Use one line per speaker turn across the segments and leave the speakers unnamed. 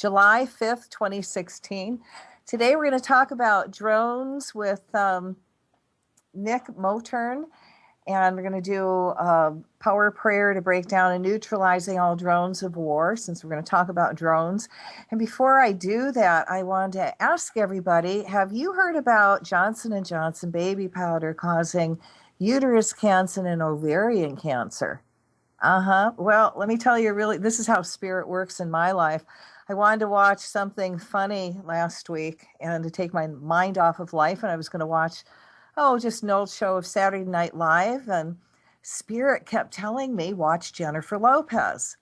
July 5th, 2016. Today we're going to talk about drones with Nick Mottern, and we're going to do a power prayer to break down and neutralizing all drones of war, since we're going to talk about drones. And before I do that, I wanted to ask everybody, have you heard about Johnson & Johnson baby powder causing uterus cancer and ovarian cancer? Well, let me tell you, really, this is how spirit works in my life. I wanted to watch something funny last week and to take my mind off of life, and I was going to watch, just an old show of Saturday Night Live, and spirit kept telling me, watch Jennifer Lopez.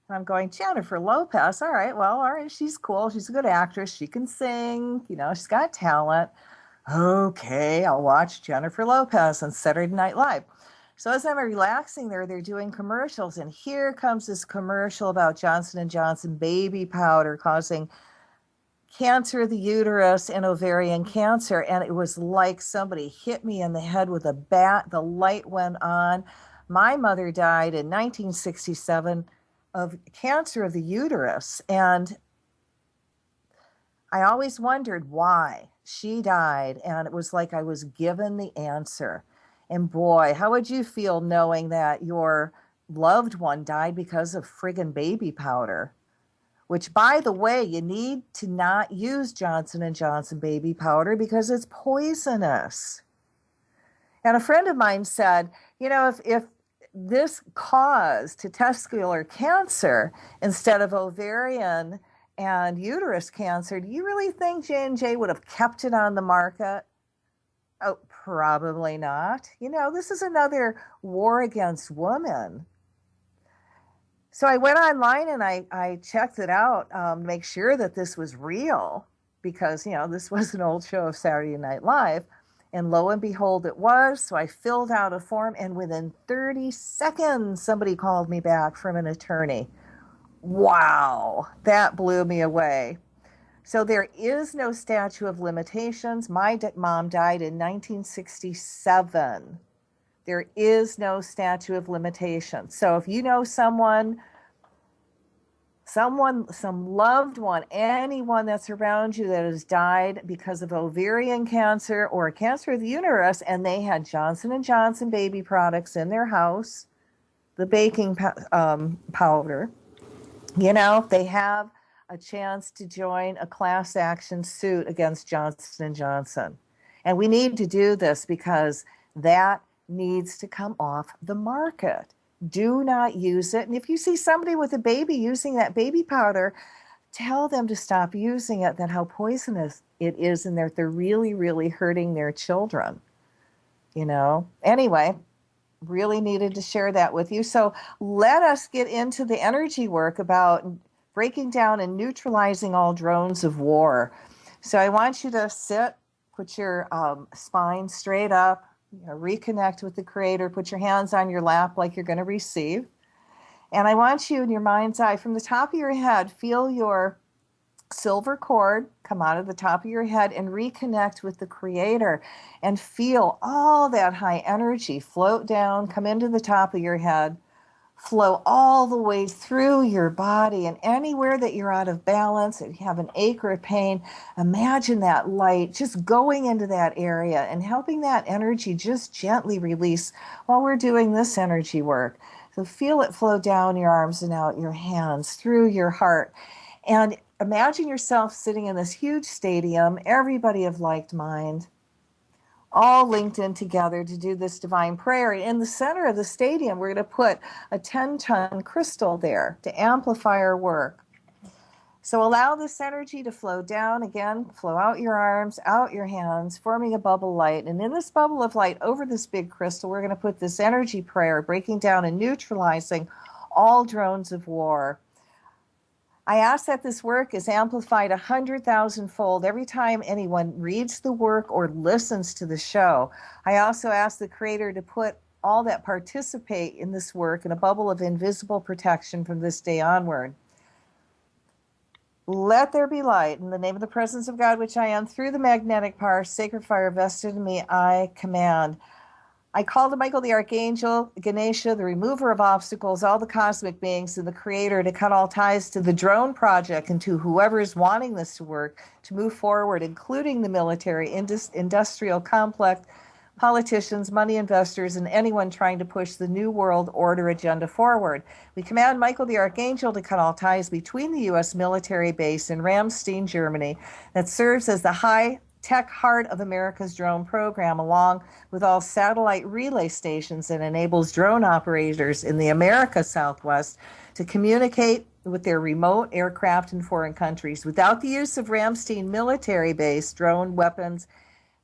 And I'm going, Jennifer Lopez? All right, she's cool. She's a good actress. She can sing, she's got talent. Okay, I'll watch Jennifer Lopez on Saturday Night Live. So as I'm relaxing there, they're doing commercials, and here comes this commercial about Johnson & Johnson baby powder causing cancer of the uterus and ovarian cancer. And it was like somebody hit me in the head with a bat. The light went on. My mother died in 1967 of cancer of the uterus. And I always wondered why she died. And it was like I was given the answer. And boy, how would you feel knowing that your loved one died because of friggin' baby powder? Which, by the way, you need to not use Johnson & Johnson baby powder because it's poisonous. And a friend of mine said, if this caused testicular cancer instead of ovarian and uterus cancer, do you really think J&J would have kept it on the market? Oh, probably not. This is another war against women. So I went online and I checked it out to make sure that this was real, because, this was an old show of Saturday Night Live. And lo and behold, it was. So I filled out a form, and within 30 seconds, somebody called me back from an attorney. Wow, that blew me away. So there is no statute of limitations. My mom died in 1967. There is no statute of limitations. So if you know some loved one, anyone that's around you that has died because of ovarian cancer or cancer of the uterus, and they had Johnson & Johnson baby products in their house, the baking powder, they have a chance to join a class action suit against Johnson & Johnson. And we need to do this because that needs to come off the market. Do not use it. And if you see somebody with a baby using that baby powder, tell them to stop using it, then how poisonous it is, and that they're really, really hurting their children. Anyway, really needed to share that with you. So let us get into the energy work about breaking down and neutralizing all drones of war. So I want you to sit, put your spine straight up, reconnect with the Creator, put your hands on your lap like you're going to receive. And I want you in your mind's eye, from the top of your head, feel your silver cord come out of the top of your head and reconnect with the Creator, and feel all that high energy float down, come into the top of your head, flow all the way through your body, and anywhere that you're out of balance, if you have an ache or a pain, imagine that light just going into that area and helping that energy just gently release while we're doing this energy work. So feel it flow down your arms and out your hands, through your heart. And imagine yourself sitting in this huge stadium, everybody of like mind, all linked in together to do this divine prayer. In the center of the stadium, we're going to put a 10-ton crystal there to amplify our work. So allow this energy to flow down again, flow out your arms, out your hands, forming a bubble light. And in this bubble of light over this big crystal, we're going to put this energy prayer, breaking down and neutralizing all drones of war. I ask that this work is amplified 100,000-fold every time anyone reads the work or listens to the show. I also ask the Creator to put all that participate in this work in a bubble of invisible protection from this day onward. Let there be light. In the name of the presence of God, which I am, through the magnetic power, sacred fire vested in me, I command. I call to Michael the Archangel, Ganesha, the remover of obstacles, all the cosmic beings, and the creator to cut all ties to the drone project and to whoever is wanting this to work to move forward, including the military, industrial complex, politicians, money investors, and anyone trying to push the New World Order agenda forward. We command Michael the Archangel to cut all ties between the U.S. military base in Ramstein, Germany, that serves as the high-tech heart of America's drone program, along with all satellite relay stations, and enables drone operators in the America Southwest to communicate with their remote aircraft in foreign countries. Without the use of Ramstein military base, drone weapons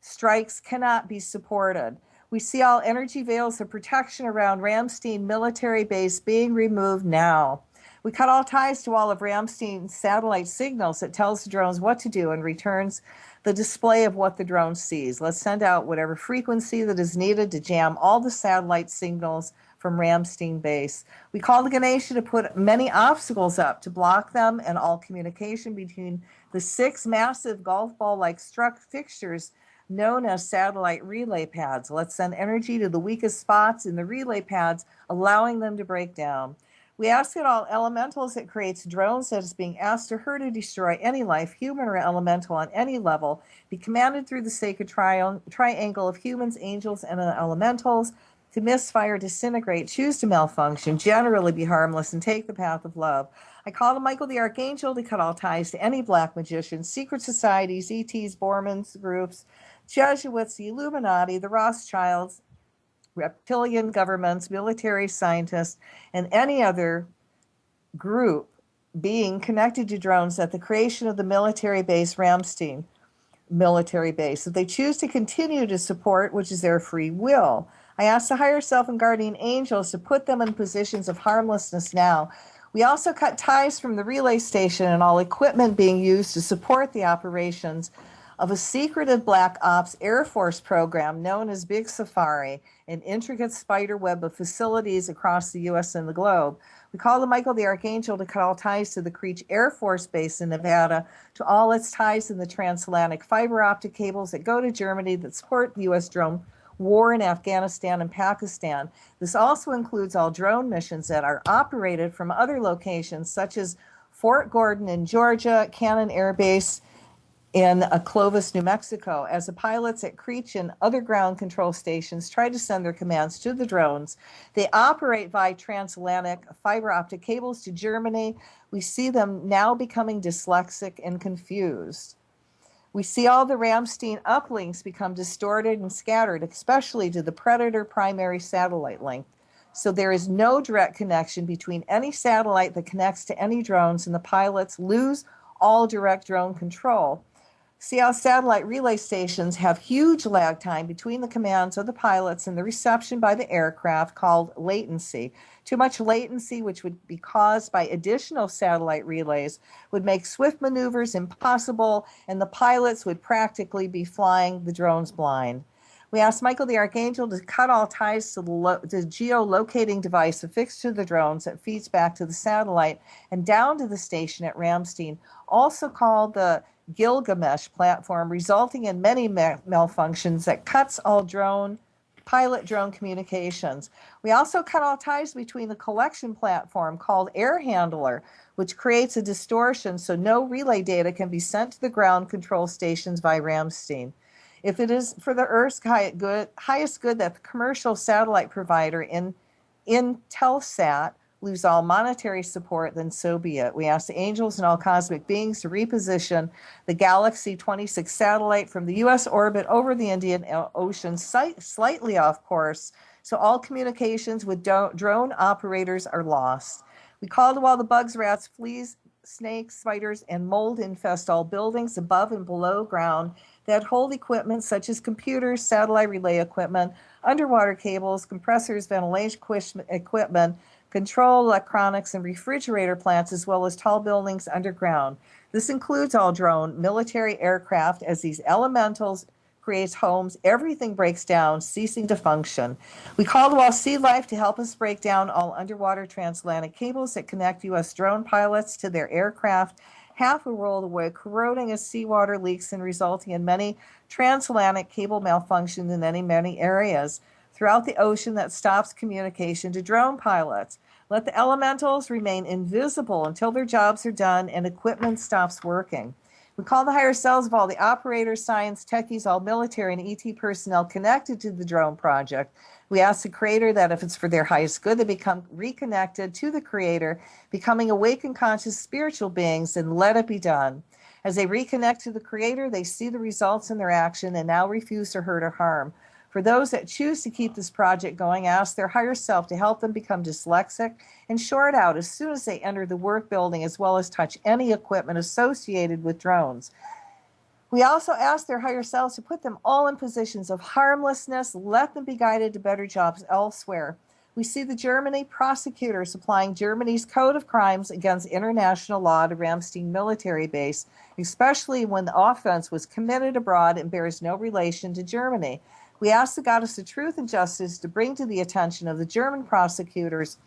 strikes cannot be supported. We see all energy veils of protection around Ramstein military base being removed now. We cut all ties to all of Ramstein's satellite signals that tells the drones what to do and returns the display of what the drone sees. Let's send out whatever frequency that is needed to jam all the satellite signals from Ramstein base. We call the Ganesha to put many obstacles up to block them and all communication between the 6 massive golf ball-like struck fixtures known as satellite relay pads. Let's send energy to the weakest spots in the relay pads, allowing them to break down. We ask that all elementals that creates drones that is being asked to her to destroy any life, human or elemental on any level, be commanded through the sacred triangle of humans, angels, and elementals to misfire, disintegrate, choose to malfunction, generally be harmless, and take the path of love. I call to Michael the Archangel to cut all ties to any black magicians, secret societies, ETs, Mormons groups, Jesuits, the Illuminati, the Rothschilds, reptilian governments, military scientists, and any other group being connected to drones at the creation of the military base, Ramstein military base, if they choose to continue to support, which is their free will. I ask the higher self and guardian angels to put them in positions of harmlessness now. We also cut ties from the relay station and all equipment being used to support the operations of a secretive Black Ops Air Force program known as Big Safari, an intricate spider web of facilities across the U.S. and the globe. We call to Michael the Archangel to cut all ties to the Creech Air Force Base in Nevada, to all its ties in the transatlantic fiber optic cables that go to Germany that support the U.S. drone war in Afghanistan and Pakistan. This also includes all drone missions that are operated from other locations, such as Fort Gordon in Georgia, Cannon Air Base in Clovis, New Mexico, as the pilots at Creech and other ground control stations try to send their commands to the drones. They operate via transatlantic fiber optic cables to Germany. We see them now becoming dyslexic and confused. We see all the Ramstein uplinks become distorted and scattered, especially to the Predator primary satellite link. So there is no direct connection between any satellite that connects to any drones, and the pilots lose all direct drone control. See how satellite relay stations have huge lag time between the commands of the pilots and the reception by the aircraft, called latency. Too much latency, which would be caused by additional satellite relays, would make swift maneuvers impossible, and the pilots would practically be flying the drones blind. We asked Michael the Archangel to cut all ties to the geolocating device affixed to the drones that feeds back to the satellite and down to the station at Ramstein, also called the Gilgamesh platform, resulting in many malfunctions that cuts all pilot drone communications. We also cut all ties between the collection platform called Air Handler, which creates a distortion so no relay data can be sent to the ground control stations by Ramstein. If it is for the Earth's highest good that the commercial satellite provider Intelsat lose all monetary support, then so be it. We ask the angels and all cosmic beings to reposition the Galaxy 26 satellite from the U.S. orbit over the Indian Ocean, slightly off course, so all communications with drone operators are lost. We call to all the bugs, rats, fleas, snakes, spiders, and mold infest all buildings above and below ground that hold equipment such as computers, satellite relay equipment, underwater cables, compressors, ventilation equipment, control electronics, and refrigerator plants, as well as tall buildings underground. This includes all drone military aircraft. As these elementals creates homes, everything breaks down, ceasing to function. We call to all sea life to help us break down all underwater transatlantic cables that connect U.S. drone pilots to their aircraft, half a world away, corroding as seawater leaks and resulting in many transatlantic cable malfunctions in many areas. throughout the ocean that stops communication to drone pilots. Let the elementals remain invisible until their jobs are done and equipment stops working. We call the higher selves of all the operators, science, techies, all military and ET personnel connected to the drone project. We ask the Creator that if it's for their highest good, they become reconnected to the Creator, becoming awakened, conscious, spiritual beings, and let it be done. As they reconnect to the Creator, they see the results in their action and now refuse to hurt or harm. For those that choose to keep this project going, ask their higher self to help them become dyslexic and short out as soon as they enter the work building, as well as touch any equipment associated with drones. We also ask their higher selves to put them all in positions of harmlessness, let them be guided to better jobs elsewhere. We see the Germany prosecutors applying Germany's code of crimes against international law to Ramstein military base, especially when the offense was committed abroad and bears no relation to Germany. We ask the Goddess of Truth and Justice to bring to the attention of the German prosecutors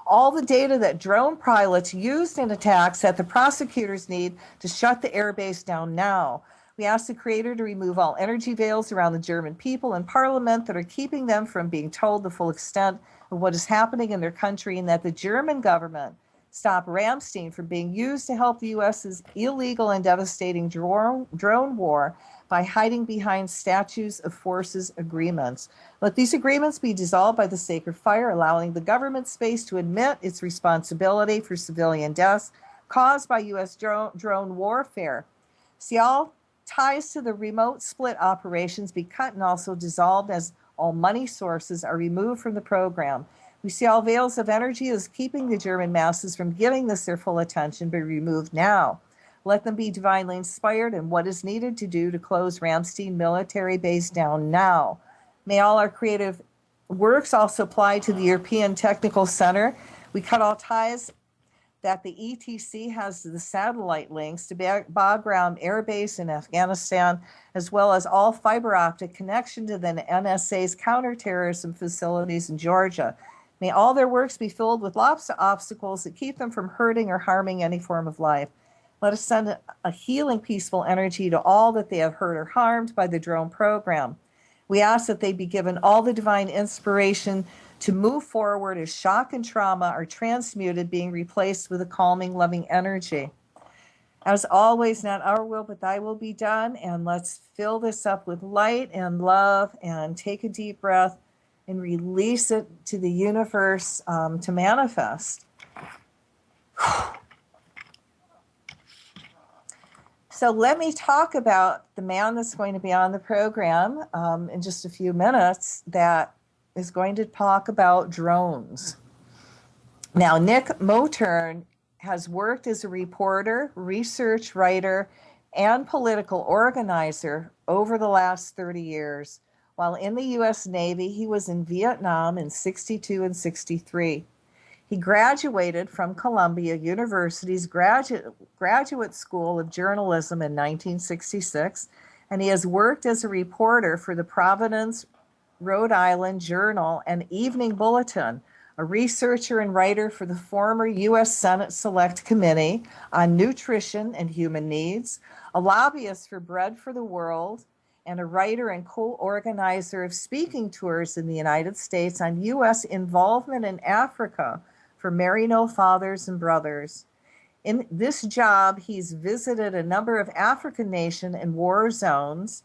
all the data that drone pilots used in attacks that the prosecutors need to shut the airbase down now. We ask the Creator to remove all energy veils around the German people and Parliament that are keeping them from being told the full extent of what is happening in their country, and that the German government stop Ramstein from being used to help the U.S.'s illegal and devastating drone war by hiding behind statutes of forces agreements. Let these agreements be dissolved by the sacred fire, allowing the government space to admit its responsibility for civilian deaths caused by U.S. drone warfare. See, all ties to the remote split operations be cut and also dissolved as all money sources are removed from the program. We see all veils of energy as keeping the German masses from giving this their full attention be removed now. Let them be divinely inspired in what is needed to do to close Ramstein military base down now. May all our creative works also apply to the European Technical Center. We cut all ties that the ETC has to the satellite links to Bagram Air Base in Afghanistan, as well as all fiber optic connection to the NSA's counterterrorism facilities in Georgia. May all their works be filled with lots of obstacles that keep them from hurting or harming any form of life. Let us send a healing, peaceful energy to all that they have hurt or harmed by the drone program. We ask that they be given all the divine inspiration to move forward as shock and trauma are transmuted, being replaced with a calming, loving energy. As always, not our will, but thy will be done. And let's fill this up with light and love and take a deep breath and release it to the universe to manifest. So let me talk about the man that's going to be on the program in just a few minutes that is going to talk about drones. Now, Nick Mottern has worked as a reporter, research writer, and political organizer over the last 30 years. While in the U.S. Navy, he was in Vietnam in 62 and 63. He graduated from Columbia University's Graduate School of Journalism in 1966, and he has worked as a reporter for the Providence, Rhode Island Journal and Evening Bulletin, a researcher and writer for the former U.S. Senate Select Committee on Nutrition and Human Needs, a lobbyist for Bread for the World, and a writer and co-organizer of speaking tours in the United States on U.S. involvement in Africa for Marry No Fathers and Brothers. In this job, he's visited a number of African nations and war zones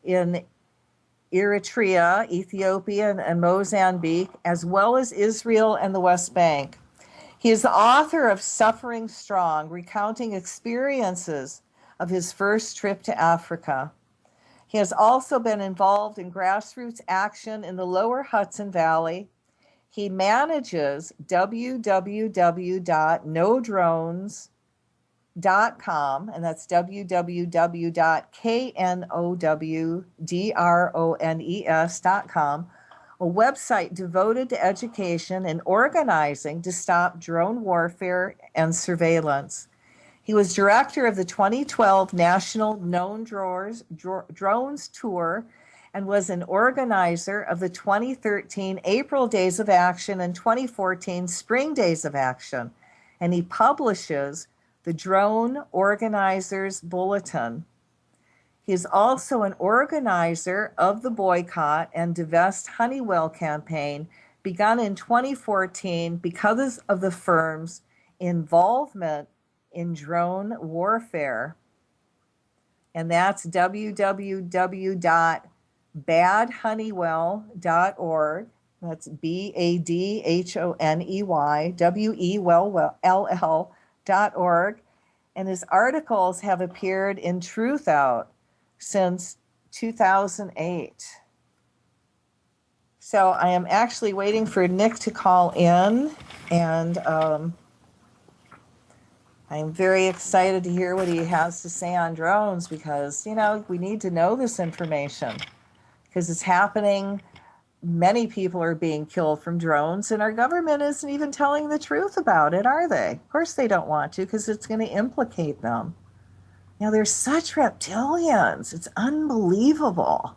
in Eritrea, Ethiopia, and Mozambique, as well as Israel and the West Bank. He is the author of Suffering Strong, recounting experiences of his first trip to Africa. He has also been involved in grassroots action in the lower Hudson Valley. He manages www.nodrones.com, and that's www.knowdrones.com, a website devoted to education and organizing to stop drone warfare and surveillance. He was director of the 2012 National Known Drones Tour and was an organizer of the 2013 April Days of Action and 2014 Spring Days of Action. And he publishes the Drone Organizers Bulletin. He's also an organizer of the boycott and divest Honeywell campaign begun in 2014 because of the firm's involvement in drone warfare. And that's www.badhoneywell.org. That's BADHONEYWELL.org. And his articles have appeared in Truthout since 2008. So I am actually waiting for Nick to call in, and I'm very excited to hear what he has to say on drones because, you know, we need to know this information because it's happening. Many people are being killed from drones, and our government isn't even telling the truth about it, are they? Of course they don't want to because it's going to implicate them. You know, they're such reptilians. It's unbelievable.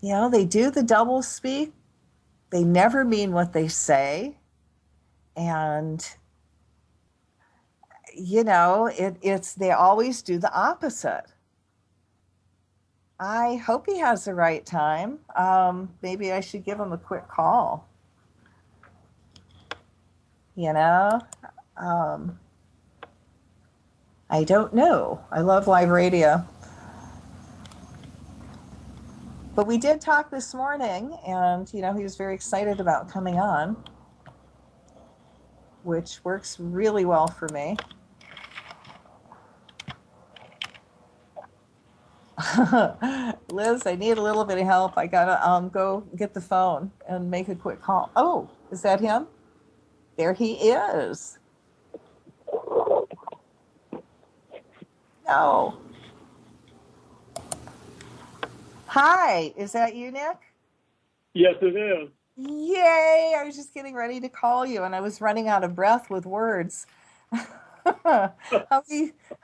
You know, they do the double speak. They never mean what they say. And, you know, they always do the opposite. I hope he has the right time. Maybe I should give him a quick call. You know, I don't know. I love live radio. But we did talk this morning, and, you know, he was very excited about coming on, which works really well for me. Liz, I need a little bit of help. I gotta go get the phone and make a quick call. Oh, is that him? There he is. No. Hi, is that you, Nick?
Yes, it is.
Yay! I was just getting ready to call you, and I was running out of breath with words. How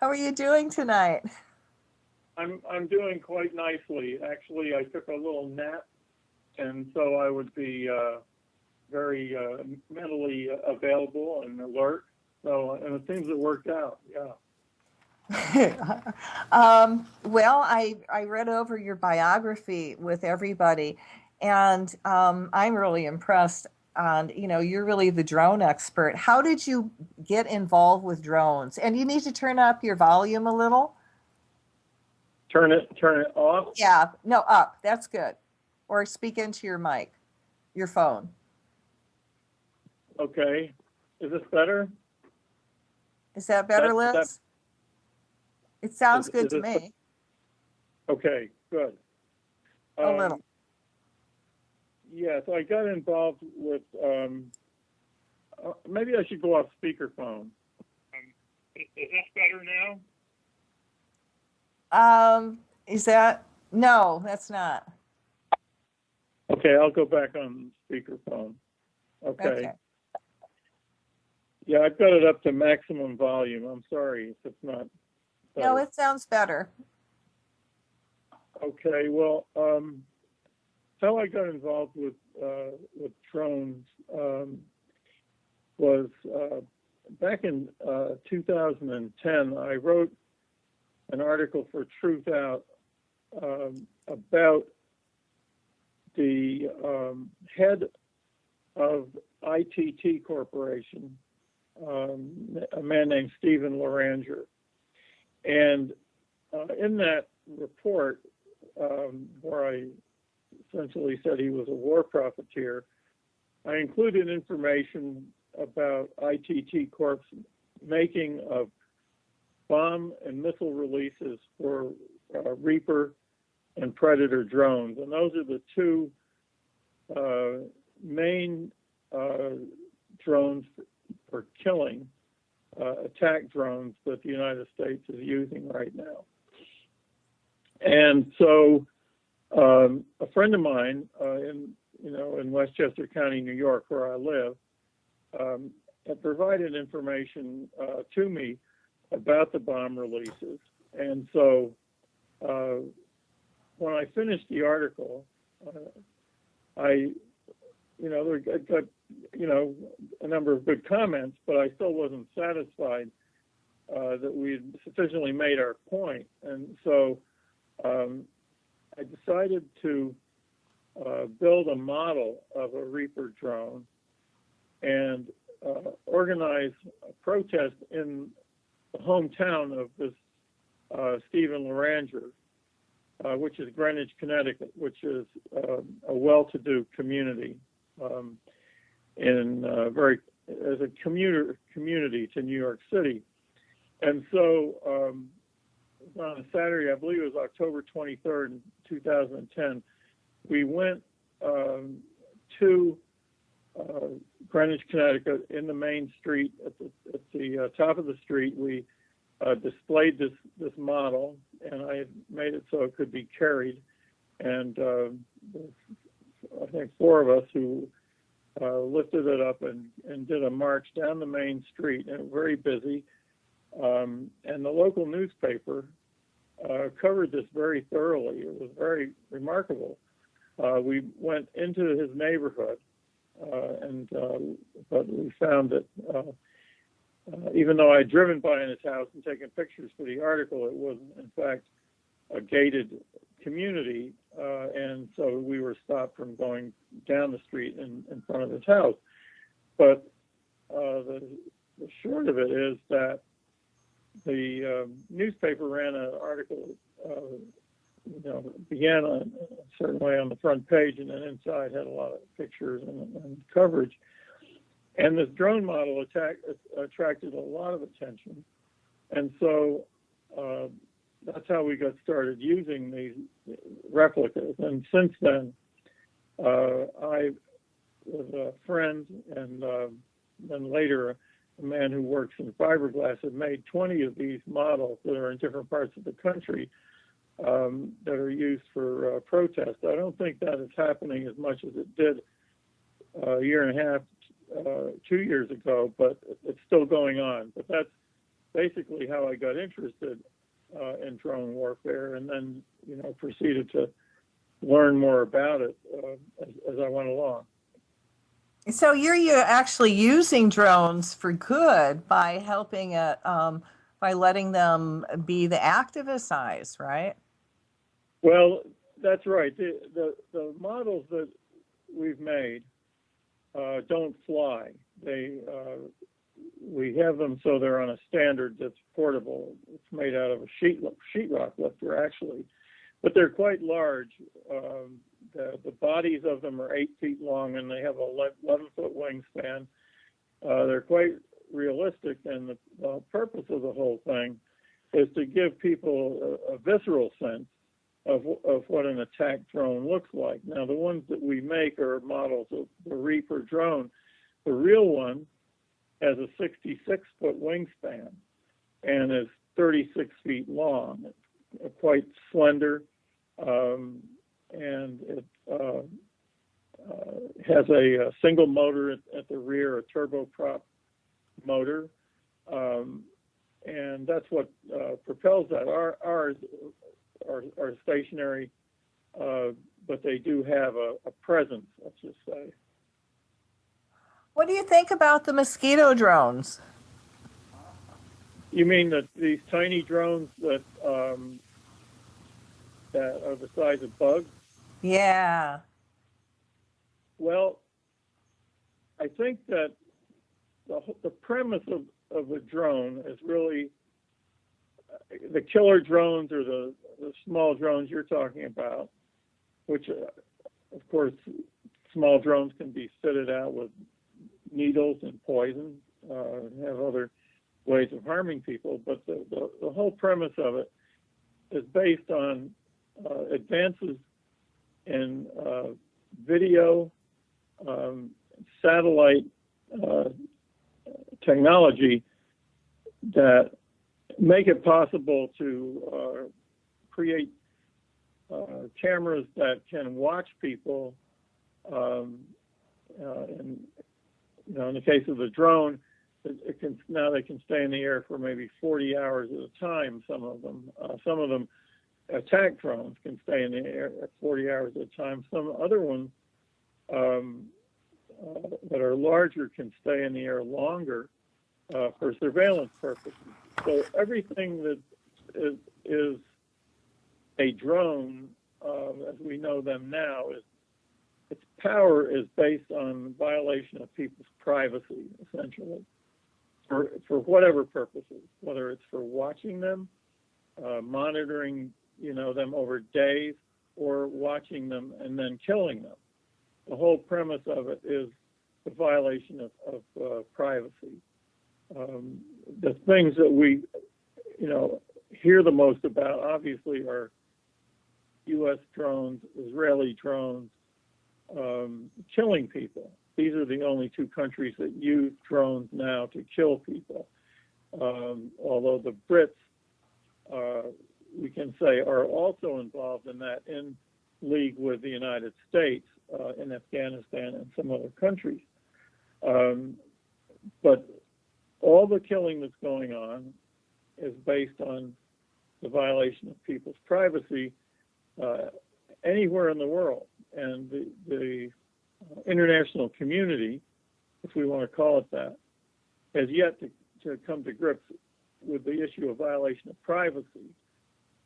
are you doing tonight?
I'm doing quite nicely. Actually, I took a little nap, and so I would be very mentally available and alert. So, and it seems it worked out. Yeah.
Well, I read over your biography with everybody, and I'm really impressed. And you know, you're really the drone expert. How did you get involved with drones? And you need to turn up your volume a little.
Turn it off.
Yeah, no, up. That's good. Or speak into your mic, your phone.
Okay. Is this better?
Is that better, Liz? It sounds good to me.
Okay, good.
A little.
Yeah, so I got involved with, maybe I should go off speakerphone. Is this better now?
Is that, no, that's not.
Okay, I'll go back on speakerphone. Okay. Yeah, I've got it up to maximum volume. I'm sorry if it's not better.
No, it sounds better.
Okay, well, how I got involved with drones was back in 2010. I wrote an article for Truthout about the head of ITT Corporation, a man named Stephen Loranger. And in that report, where I essentially said he was a war profiteer, I included information about ITT Corp's making of bomb and missile releases for Reaper and Predator drones. And those are the two main drones for killing, attack drones that the United States is using right now. And so a friend of mine in Westchester County, New York, where I live, had provided information to me about the bomb releases. And so when I finished the article, I got a number of good comments, but I still wasn't satisfied that we'd sufficiently made our point. And so I decided to build a model of a Reaper drone and organize a protest in the hometown of this Stephen Loranger, which is Greenwich, Connecticut, which is a well-to-do community as a community to New York City. And so on a Saturday, I believe it was October 23rd, 2010, we went to Greenwich, Connecticut, in the main street. At the top of the street, we displayed this model, and I had made it so it could be carried. And I think 4 of us who lifted it up and did a march down the main street, and very busy. And the local newspaper covered this very thoroughly. It was very remarkable. We went into his neighborhood, but we found that even though I had driven by in his house and taken pictures for the article, it was in fact a gated community, and so we were stopped from going down the street in front of his house. But the short of it is that the newspaper ran an article, began a certain way on the front page, and then inside had a lot of pictures and coverage. And this drone model attracted a lot of attention. And so that's how we got started using these replicas. And since then, I, with a friend and then later a man who works in fiberglass, have made 20 of these models that are in different parts of the country that are used for protest. I don't think that is happening as much as it did a year and a half, 2 years ago, but it's still going on. But that's basically how I got interested in drone warfare, and then proceeded to learn more about it as I went along.
So you're actually using drones for good by helping it, by letting them be the activist eyes, right?
Well, that's right. The models that we've made don't fly. We have them so they're on a standard that's portable. It's made out of a sheetrock lifter, actually, but they're quite large. The bodies of them are 8 feet long, and they have a 11-foot wingspan. They're quite realistic, and the purpose of the whole thing is to give people a visceral sense of what an attack drone looks like. Now, the ones that we make are models of the Reaper drone. The real one has a 66-foot wingspan and is 36 feet long. It's quite slender, and it has a single motor at the rear, a turboprop motor, and that's what propels that. Ours are stationary, but they do have a presence, let's just say.
What do you think about the mosquito drones?
You mean these tiny drones that are the size of bugs?
Yeah.
Well, I think that the premise of a drone is really the killer drones, or the small drones you're talking about, which, of course, small drones can be fitted out with needles and poison, have other ways of harming people. But the whole premise of it is based on advances in video, satellite technology that make it possible to create cameras that can watch people. And in the case of the drone, now they can stay in the air for maybe 40 hours at a time. Some of them attack drones can stay in the air at 40 hours at a time. Some other ones that are larger can stay in the air longer for surveillance purposes. So everything that is a drone, as we know them now, its power is based on violation of people's privacy, essentially, for whatever purposes, whether it's for watching them, monitoring, them over days, or watching them and then killing them. The whole premise of it is the violation of privacy. The things that we, hear the most about, obviously, are U.S. drones, Israeli drones, killing people. These are the only two countries that use drones now to kill people. Although the Brits, we can say, are also involved in that, in league with the United States, in Afghanistan and some other countries. But all the killing that's going on is based on the violation of people's privacy anywhere in the world. And the international community, if we want to call it that, has yet to come to grips with the issue of violation of privacy,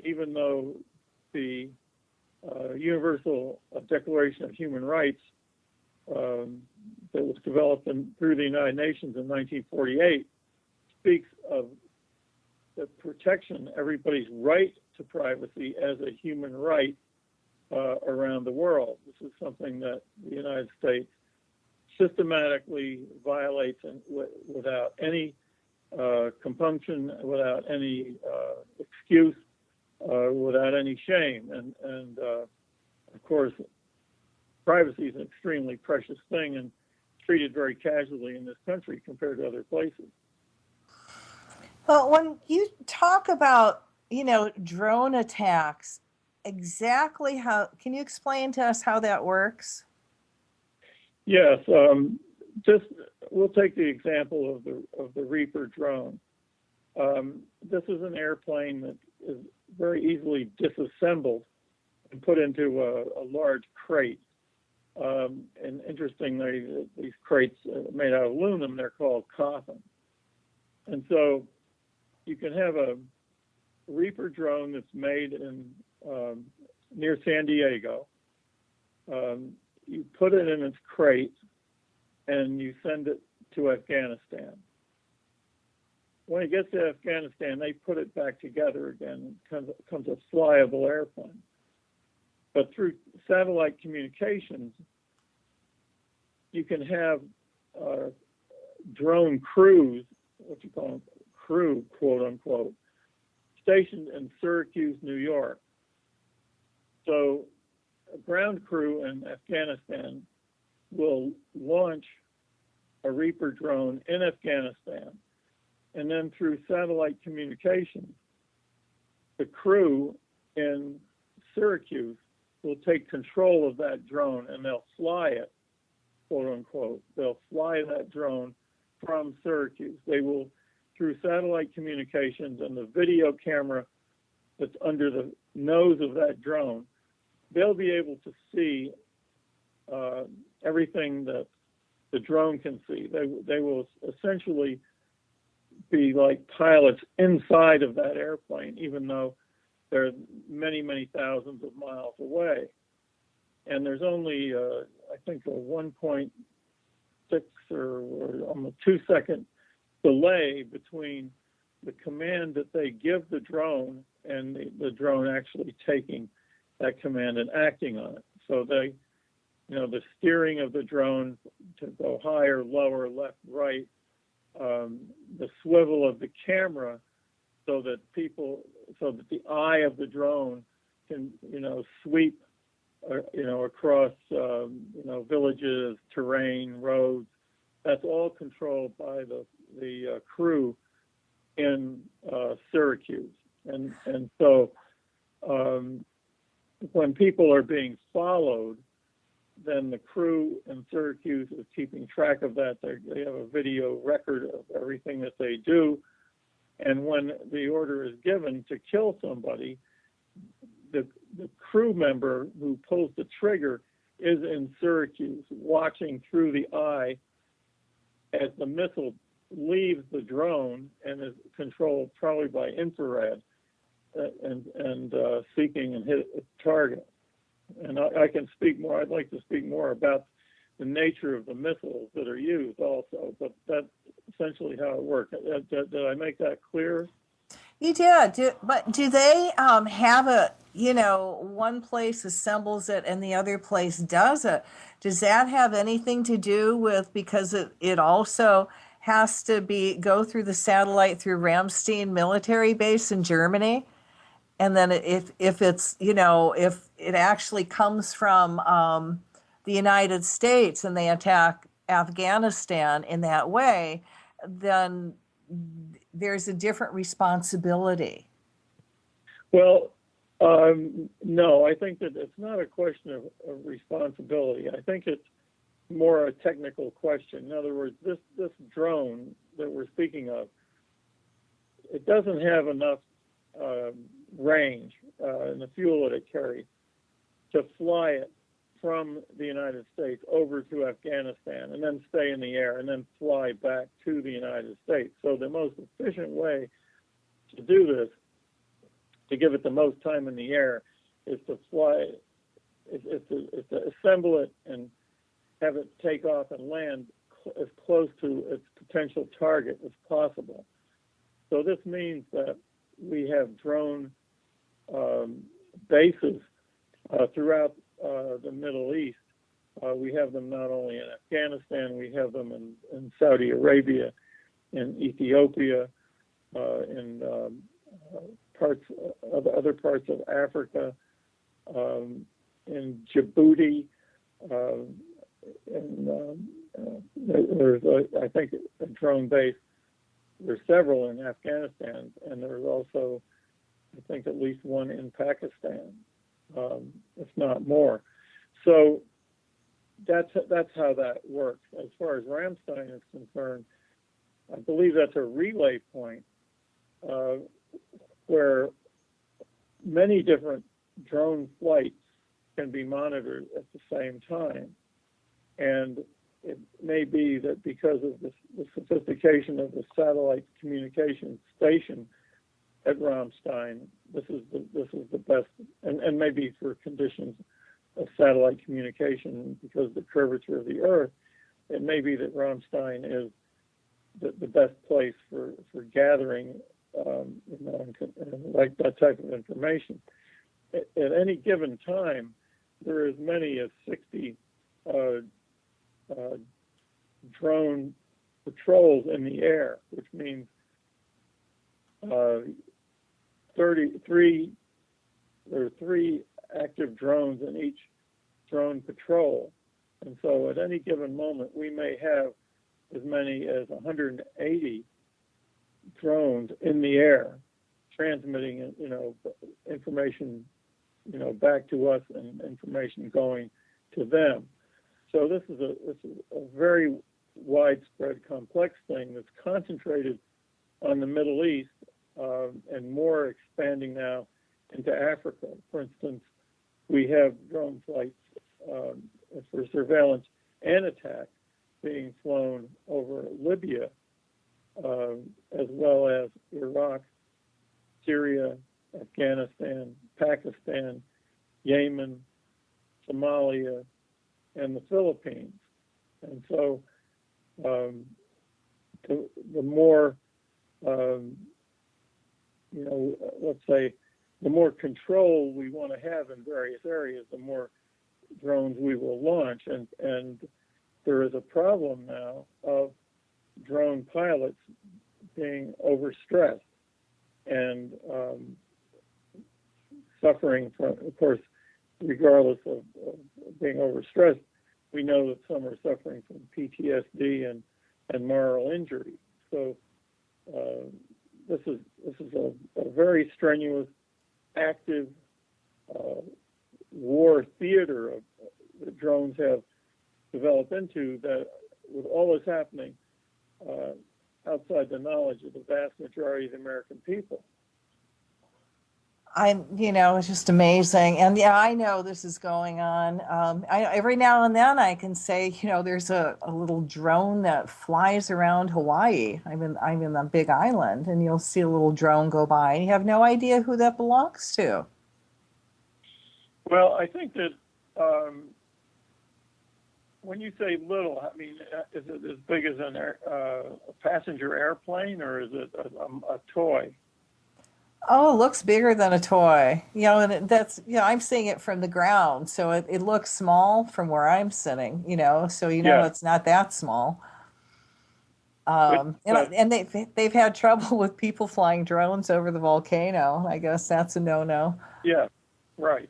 even though the Universal Declaration of Human Rights that was developed through the United Nations in 1948 speaks of the protection, everybody's right to privacy as a human right around the world. This is something that the United States systematically violates and without any compunction, without any excuse, without any shame. And of course, privacy is an extremely precious thing and treated very casually in this country compared to other places.
Well, when you talk about, drone attacks, exactly how, can you explain to us how that works?
Yes, we'll take the example of the Reaper drone. This is an airplane that is very easily disassembled and put into a large crate. And interestingly, these crates are made out of aluminum. They're called coffins. And so you can have a Reaper drone that's made in near San Diego. You put it in its crate and you send it to Afghanistan. When it gets to Afghanistan, they put it back together again. It becomes a flyable airplane. But through satellite communications, you can have drone crews, what you call them, crew, quote unquote, stationed in Syracuse, New York. So a ground crew in Afghanistan will launch a Reaper drone in Afghanistan. And then through satellite communications, the crew in Syracuse will take control of that drone and they'll fly it, quote unquote. They'll fly that drone from Syracuse. They will, through satellite communications and the video camera that's under the nose of that drone, they'll be able to see everything that the drone can see. They will essentially be like pilots inside of that airplane, even though they're many, many thousands of miles away. And there's only, I think, a 1.6 or almost 2-second delay between the command that they give the drone and the drone actually taking that command and acting on it. So they, the steering of the drone to go higher, lower, left, right, the swivel of the camera so that the eye of the drone can, sweep, across, villages, terrain, roads. That's all controlled by the crew in Syracuse. And so when people are being followed, then the crew in Syracuse is keeping track of that. They have a video record of everything that they do. And when the order is given to kill somebody, the crew member who pulls the trigger is in Syracuse, watching through the eye as the missile leaves the drone and is controlled probably by infrared and seeking and hit a target. And I can speak more. I'd like to speak more about the nature of the missiles that are used also, but that's essentially how it works. Did I make that clear?
You did. But do they have a, one place assembles it and the other place does it? Does that have anything to do with, because it also has to go through the satellite through Ramstein military base in Germany? And then if it's, if it actually comes from the United States and they attack Afghanistan in that way, then there's a different responsibility.
Well, no, I think that it's not a question of responsibility. I think it's more a technical question. In other words, this drone that we're speaking of, it doesn't have enough range and the fuel that it carries to fly it from the United States over to Afghanistan and then stay in the air and then fly back to the United States. So the most efficient way to do this, to give it the most time in the air, is to fly, is to assemble it and have it take off and land as close to its potential target as possible. So this means that we have drone bases throughout the Middle East. We have them not only in Afghanistan, we have them in Saudi Arabia, in Ethiopia, in other parts of Africa, in Djibouti, and there's I think a drone base. There's several in Afghanistan, and there's also, I think, at least one in Pakistan, if not more. So that's how that works. As far as Ramstein is concerned, I believe that's a relay point where many different drone flights can be monitored at the same time. And it may be that because of the sophistication of the satellite communication station at Ramstein, this is the best, and maybe for conditions of satellite communication, because of the curvature of the Earth, it may be that Ramstein is the best place for gathering, like that type of information. At any given time, there are as many as 60 drone patrols in the air, which means 33 active drones in each drone patrol. And so at any given moment, we may have as many as 180 drones in the air transmitting, information, back to us and information going to them. So this is a very widespread, complex thing that's concentrated on the Middle East and more expanding now into Africa. For instance, we have drone flights for surveillance and attack being flown over Libya, as well as Iraq, Syria, Afghanistan, Pakistan, Yemen, Somalia, and the Philippines. And so the more, let's say, the more control we want to have in various areas, the more drones we will launch. And there is a problem now of drone pilots being overstressed and suffering from, of course, regardless of being overstressed, we know that some are suffering from PTSD and moral injury. So this is a very strenuous, active war theater that drones have developed into, that with all this happening outside the knowledge of the vast majority of the American people.
It's just amazing. And yeah, I know this is going on. Every now and then I can say, there's a little drone that flies around Hawaii. I'm in a big island, and you'll see a little drone go by, and you have no idea who that belongs to.
Well, I think that when you say little, I mean, is it as big as a passenger airplane, or is it a toy?
Oh, it looks bigger than a toy. I'm seeing it from the ground, so it looks small from where I'm sitting, so
Yeah,
it's not that small.
it,
And they've had trouble with people flying drones over the volcano. I guess that's a no-no.
yeah, right.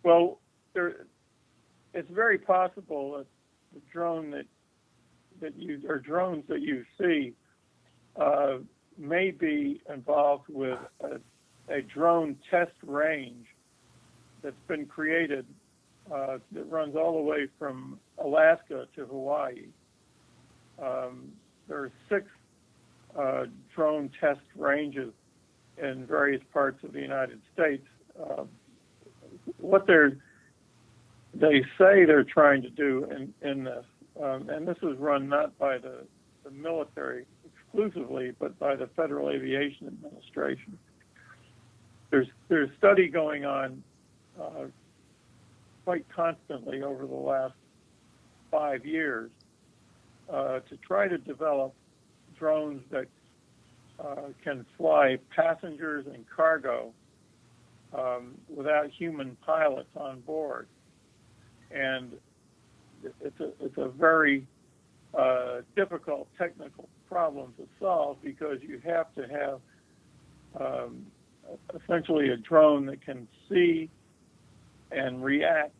Well, it's very possible that the drone drones that you see may be involved with a drone test range that's been created that runs all the way from Alaska to Hawaii. There are 6 drone test ranges in various parts of the United States. What they say they're trying to do in this, and this is run not by the military exclusively, but by the Federal Aviation Administration. There's a study going on quite constantly over the last 5 years to try to develop drones that can fly passengers and cargo without human pilots on board. And it's a very difficult technical problem to solve, because you have to have essentially a drone that can see and react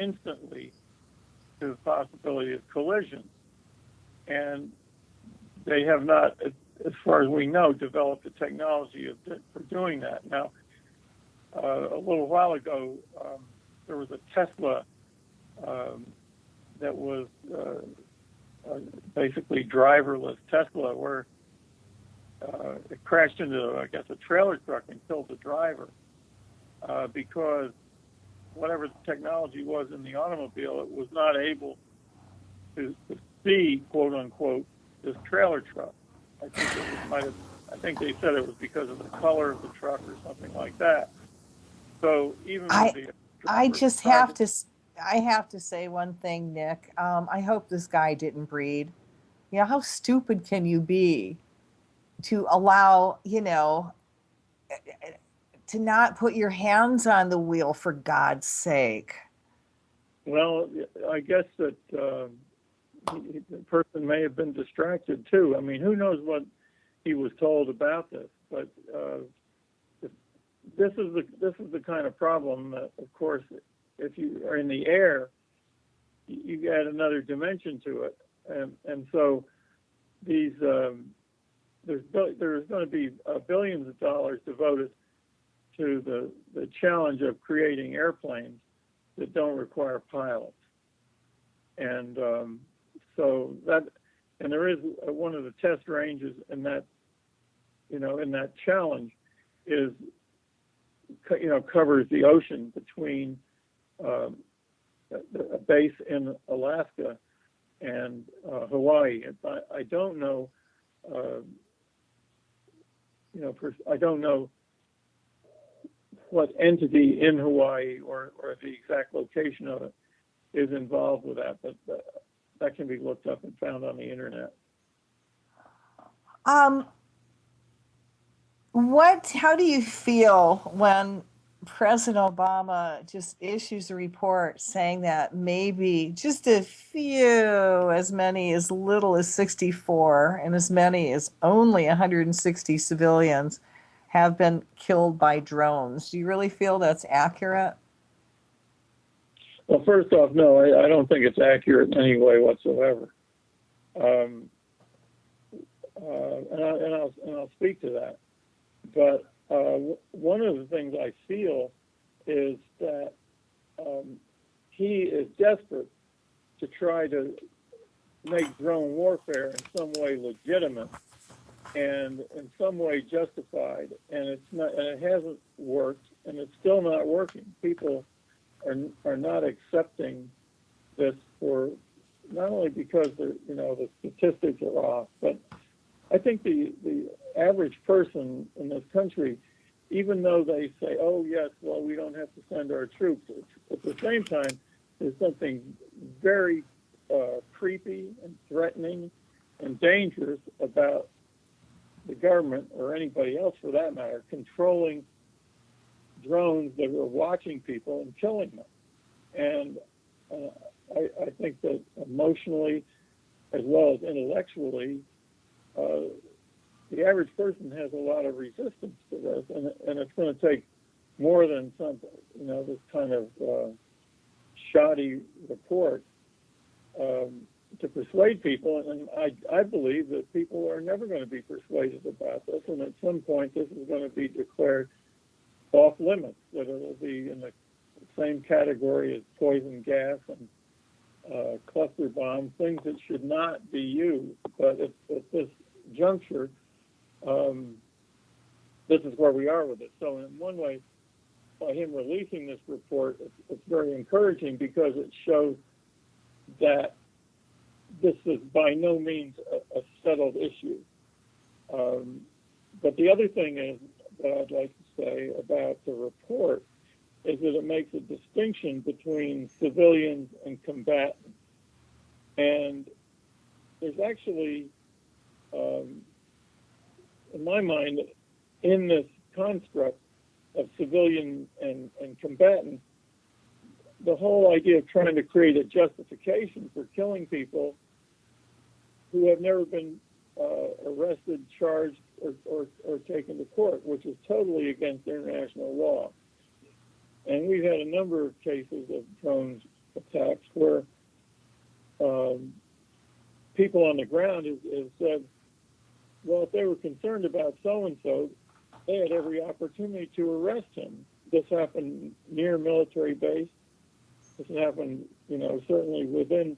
instantly to the possibility of collision. And they have not, as far as we know, developed the technology for doing that. Now, a little while ago, there was a Tesla that was basically driverless Tesla, where it crashed into, I guess, a trailer truck and killed the driver because whatever the technology was in the automobile, it was not able to see, quote unquote, this trailer truck. I think they said it was because of the color of the truck or something like that. So even with the
I just have to, I have to say one thing, Nick. I hope this guy didn't breed. How stupid can you be to allow, to not put your hands on the wheel, for God's sake?
Well, I guess that the person may have been distracted too. I mean, who knows what he was told about this? But this is the kind of problem that, of course, if you are in the air, you add another dimension to it, and so these there's going to be billions of dollars devoted to the challenge of creating airplanes that don't require pilots, and so that, and there is one of the test ranges in that, in that challenge is, covers the ocean between a base in Alaska and Hawaii. I don't know, I don't know what entity in Hawaii or the exact location of it is involved with that, but that can be looked up and found on the internet.
How do you feel when President Obama just issues a report saying that maybe just a few, as little as 64, and as many as only 160 civilians have been killed by drones? Do you really feel that's accurate?
Well, first off, no, I don't think it's accurate in any way whatsoever. And I'll speak to that. But one of the things I feel is that he is desperate to try to make drone warfare in some way legitimate, and in some way justified, and it hasn't worked, and it's still not working. People are not accepting this for not only because the statistics are off, but I think the average person in this country, even though they say, oh yes, well, we don't have to send our troops, at the same time, there's something very creepy and threatening and dangerous about the government, or anybody else for that matter, controlling drones that are watching people and killing them. And I think that emotionally, as well as intellectually, the average person has a lot of resistance to this, and it's going to take more than something, this kind of shoddy report to persuade people. And I believe that people are never going to be persuaded about this, and at some point this is going to be declared off limits, that it'll be in the same category as poison gas and cluster bombs, things that should not be used. But at this juncture, this is where we are with it. So in one way, by him releasing this report, it's very encouraging, because it shows that this is by no means a settled issue. But the other thing is that I'd like to say about the report is that it makes a distinction between civilians and combatants. And there's actually, in my mind, in this construct of civilian and combatant, the whole idea of trying to create a justification for killing people who have never been arrested, charged, or taken to court, which is totally against international law. And we've had a number of cases of drone attacks where people on the ground have said, well, if they were concerned about so-and-so, they had every opportunity to arrest him. This happened near a military base. This happened, certainly within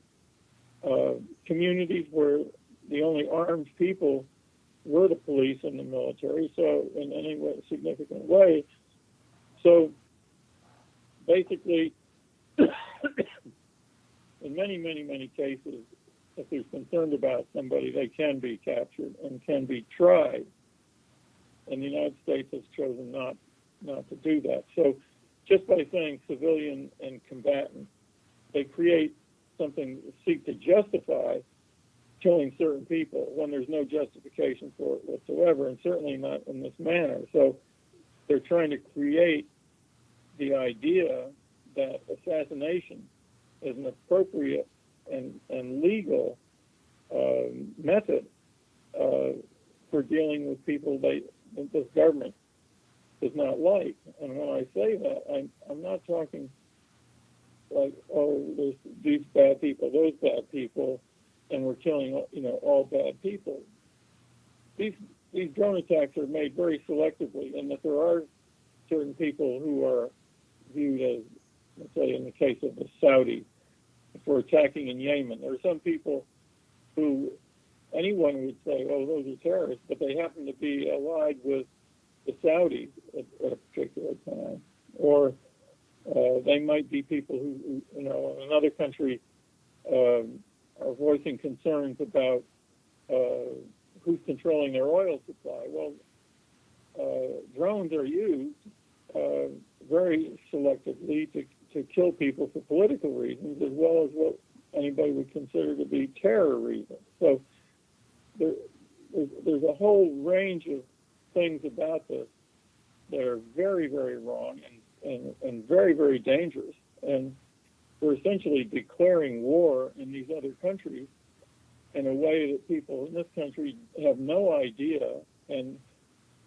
communities where the only armed people were the police and the military, so in any way, significant way. So basically, in many, many, many cases, if they're concerned about somebody, they can be captured and can be tried. And the United States has chosen not to do that. So just by saying civilian and combatant, they create something, seek to justify killing certain people when there's no justification for it whatsoever, and certainly not in this manner. So they're trying to create the idea that assassination is an appropriate and legal method for dealing with people that this government does not like. And when I say that, I'm not talking like, oh, there's these bad people, those bad people, and we're killing, all bad people. These drone attacks are made very selectively, and that there are certain people who are viewed as, let's say, in the case of the Saudis, for attacking in Yemen. There are some people who anyone would say, oh, those are terrorists, but they happen to be allied with the Saudis at a particular time. Or they might be people who in another country are voicing concerns about who's controlling their oil supply. Well, drones are used very selectively to kill people for political reasons, as well as what anybody would consider to be terror reasons. So there's a whole range of things about this that are very, very wrong and very, very dangerous. And we're essentially declaring war in these other countries in a way that people in this country have no idea and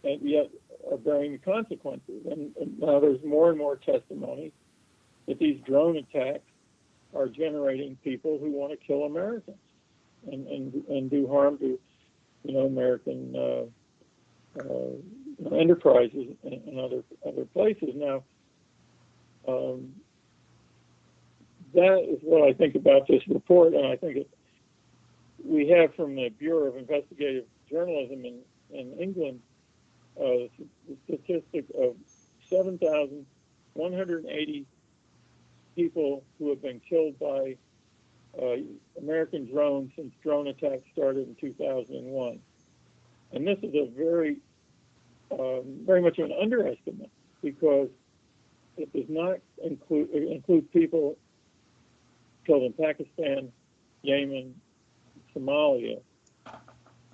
yet are bearing the consequences. And now there's more and more testimony that these drone attacks are generating people who want to kill Americans and do harm to, American enterprises and other places. Now, that is what I think about this report, and I think we have from the Bureau of Investigative Journalism in England, the statistic of 7,180 people who have been killed by American drones since drone attacks started in 2001. And this is a very much an underestimate, because it does not include people killed in Pakistan, Yemen, Somalia,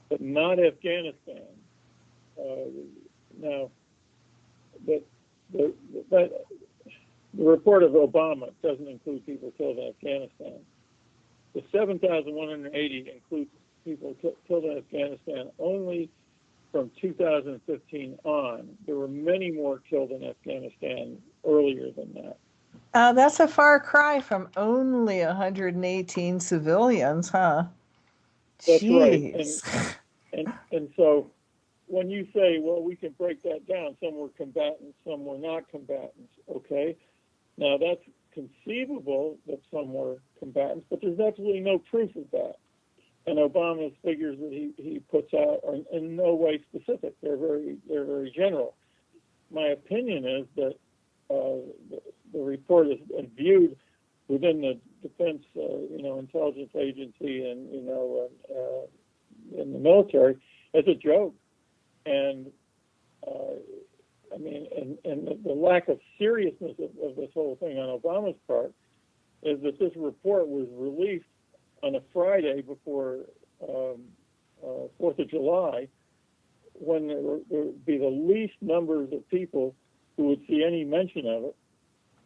but not Afghanistan. Now, the report of Obama doesn't include people killed in Afghanistan. The 7,180 includes people killed in Afghanistan only from 2015 on. There were many more killed in Afghanistan earlier than that.
That's a far cry from only 118 civilians, huh?
That's
Jeez.
right. And so when you say, well, we can break that down, some were combatants, some were not combatants, okay? Now, that's conceivable that some were combatants, but there's absolutely no proof of that. And Obama's figures that he puts out are in no way specific. They're very general. My opinion is that the report is viewed within the defense, intelligence agency and in the military as a joke. And the lack of seriousness of this whole thing on Obama's part is that this report was released on a Friday before 4th of July, when there would be the least numbers of people who would see any mention of it,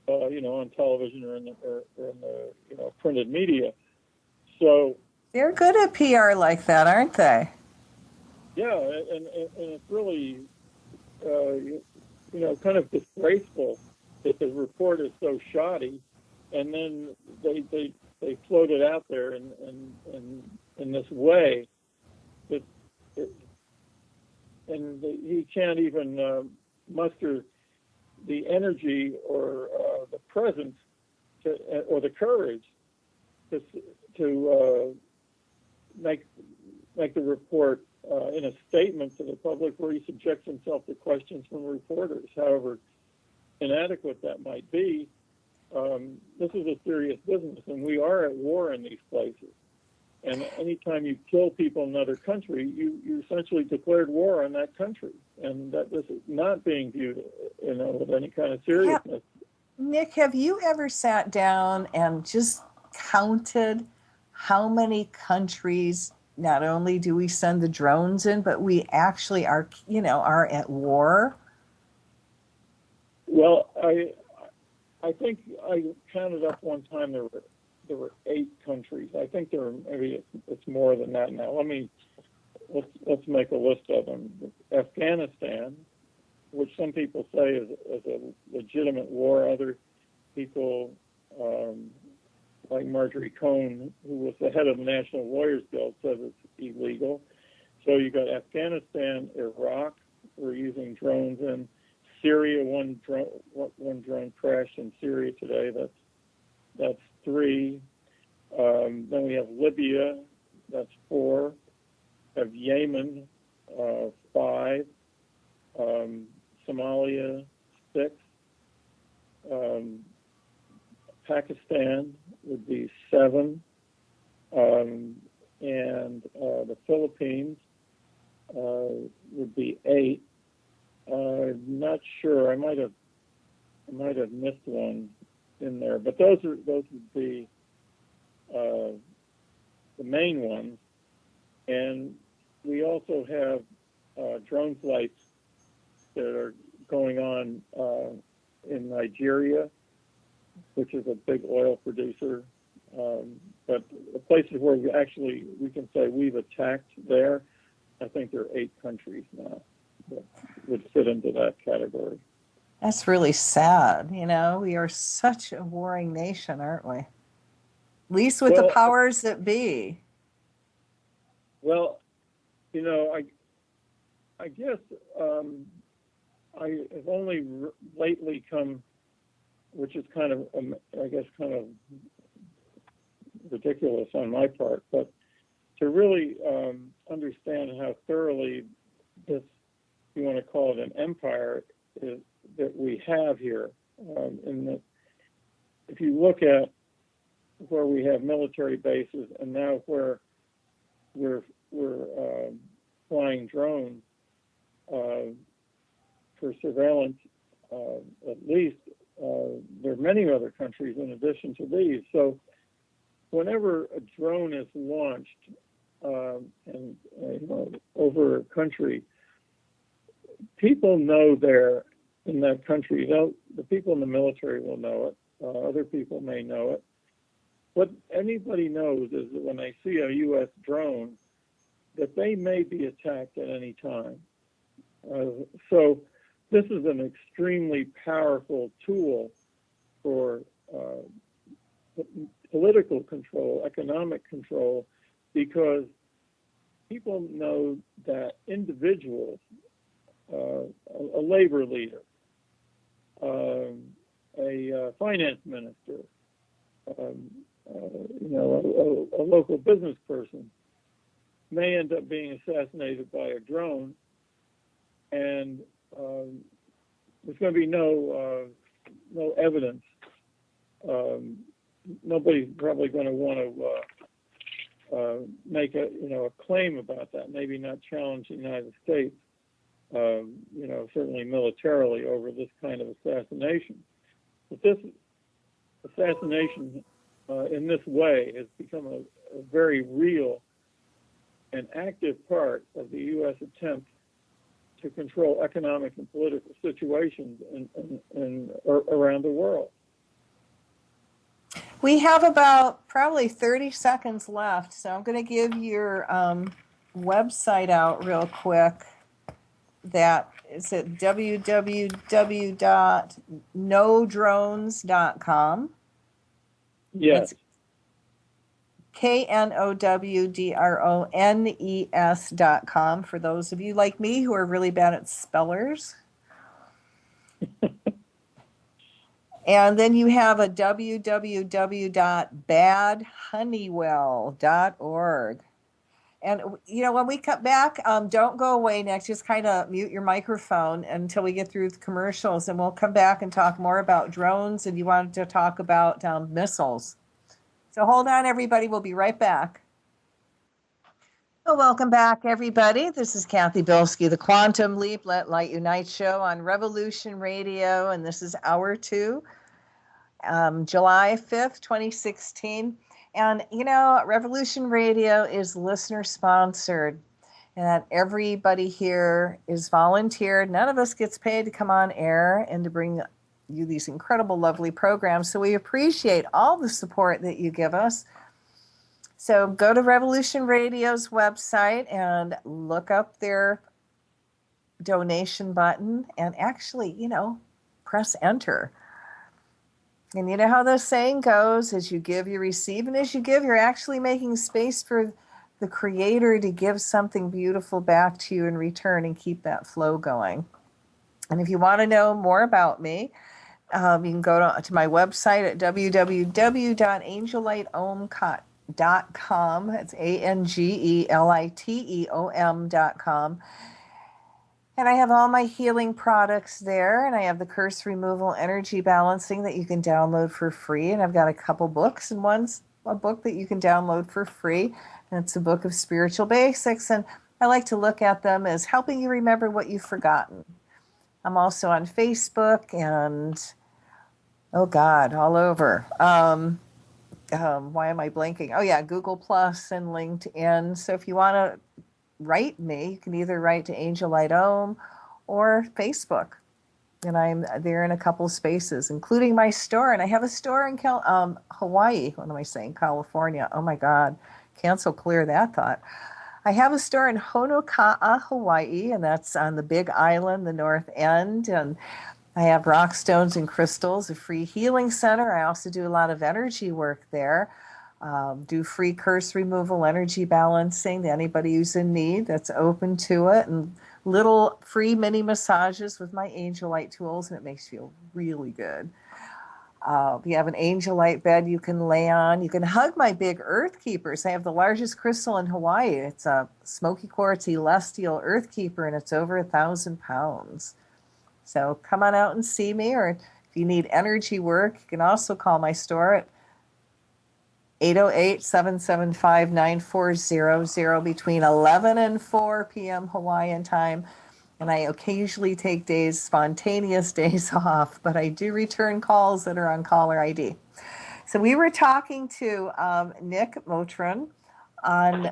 on television or in the printed media. So
They're good at PR like that, aren't they?
yeah, and it's really kind of disgraceful that the report is so shoddy, and then they float it out there in this way that he can't even muster the energy or the presence or the courage to make the report in a statement to the public where he subjects himself to questions from reporters, however inadequate that might be. This is a serious business, and we are at war in these places. And anytime you kill people in another country, you essentially declared war on that country, and that this is not being viewed, with any kind of seriousness.
Nick, have you ever sat down and just counted how many countries not only do we send the drones in, but we actually are at war?
Well, I think I counted up one time there were 8 countries. I think maybe it's more than that now. Let's make a list of them. Afghanistan, which some people say is a legitimate war. Other people, like Marjorie Cohn, who was the head of the National Lawyers Guild, says it's illegal. So you got Afghanistan, Iraq, we're using drones in. Syria, one drone crashed in Syria today. That's 3. Then we have Libya, that's 4. We have Yemen, 5. Somalia, 6. Pakistan would be 7. And the Philippines would be 8. Not sure. I might have missed one in there, but those would be the main ones. And we also have drone flights that are going on in Nigeria, which is a big oil producer. But the places where we can say we've attacked there, I think there are 8 countries now that would fit into that category.
That's really sad. We are such a warring nation, aren't we? At least with the powers that be.
Well, I guess I have only lately come, which is kind of ridiculous on my part, but to really understand how thoroughly this, if you want to call it an empire, that we have here. If you look at where we have military bases and now where we're flying drones for surveillance, at least there are many other countries in addition to these. So whenever a drone is launched over a country, people know there in that country. The people in the military will know it. Other people may know it. What anybody knows is that when they see a U.S. drone, that they may be attacked at any time. So this is an extremely powerful tool for political control, economic control, because people know that individuals, a labor leader, a finance minister, a local business person may end up being assassinated by a drone, and there's going to be no evidence. Nobody's probably going to want to make a claim about that. Maybe not challenge the United States, certainly militarily, over this kind of assassination. But this assassination in this way has become a very real and active part of the U.S. attempt to control economic and political situations around the world.
We have about probably 30 seconds left, so I'm going to give your website out real quick. That is at www.knowdrones.com.
Yes.
It's knowdrones.com for those of you like me who are really bad at spellers. And then you have a www.badhoneywell.org. And, when we come back, don't go away next. Just kind of mute your microphone until we get through the commercials. And we'll come back and talk more about drones. And you wanted to talk about missiles. So hold on, everybody. We'll be right back. Well, welcome back, everybody. This is Cathy Bilsky, the Quantum Leap, Let Light Unite show on Revolution Radio. And this is Hour 2, July 5th, 2016. And, Revolution Radio is listener sponsored, and everybody here is volunteered. None of us gets paid to come on air and to bring you these incredible, lovely programs. So we appreciate all the support that you give us. So go to Revolution Radio's website and look up their donation button and actually, press enter. And you know how the saying goes, as you give, you receive. And as you give, you're actually making space for the Creator to give something beautiful back to you in return and keep that flow going. And if you want to know more about me, you can go to my website at www.angeliteom.com. It's ANGELITEOM.com. And I have all my healing products there, and I have the curse removal energy balancing that you can download for free. And I've got a couple books, and one's a book that you can download for free, and it's a book of spiritual basics. And I like to look at them as helping you remember what you've forgotten. I'm also on Facebook and, all over. Why am I blanking? Oh, yeah, Google Plus and LinkedIn. So if you want to write me, you can either write to Angel Light Om or Facebook. And I'm there in a couple spaces, including my store. And I have a store in Hawaii. What am I saying? California. Oh, my God. Can't so clear that thought. I have a store in Honoka'a, Hawaii, and that's on the Big Island, the North End. And I have Rock Stones and Crystals, a free healing center. I also do a lot of energy work there. Do free curse removal, energy balancing to anybody who's in need that's open to it, and little free mini massages with my angel light tools, and it makes you feel really good. You have an angel light bed you can lay on. You can hug my big earth keepers. I have the largest crystal in Hawaii. It's a smoky quartz celestial earth keeper, and it's over 1,000 pounds. So come on out and see me, or if you need energy work, you can also call my store at 808-775-9400 between 11 and 4 p.m. Hawaiian time. And I occasionally take days, spontaneous days off, but I do return calls that are on caller ID. So we were talking to Nick Mottern on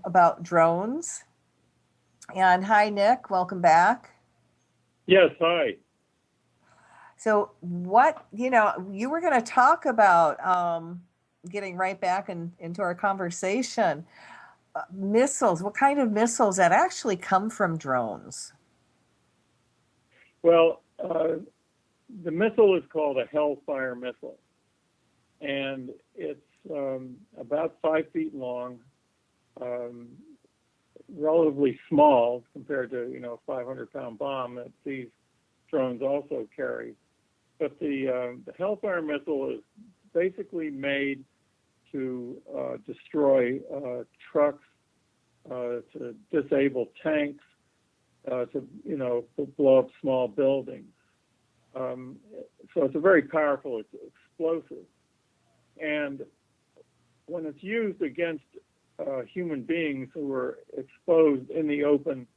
about drones. And hi, Nick. Welcome back.
Yes, hi.
So what, you were going to talk about getting right back into our conversation. Missiles, what kind of missiles that actually come from drones?
Well, the missile is called a Hellfire missile, and it's about 5 feet long, relatively small compared to a 500-pound bomb that these drones also carry. But the Hellfire missile is basically made to destroy trucks, to disable tanks, to blow up small buildings. So it's a very powerful explosive. And when it's used against human beings who are exposed in the open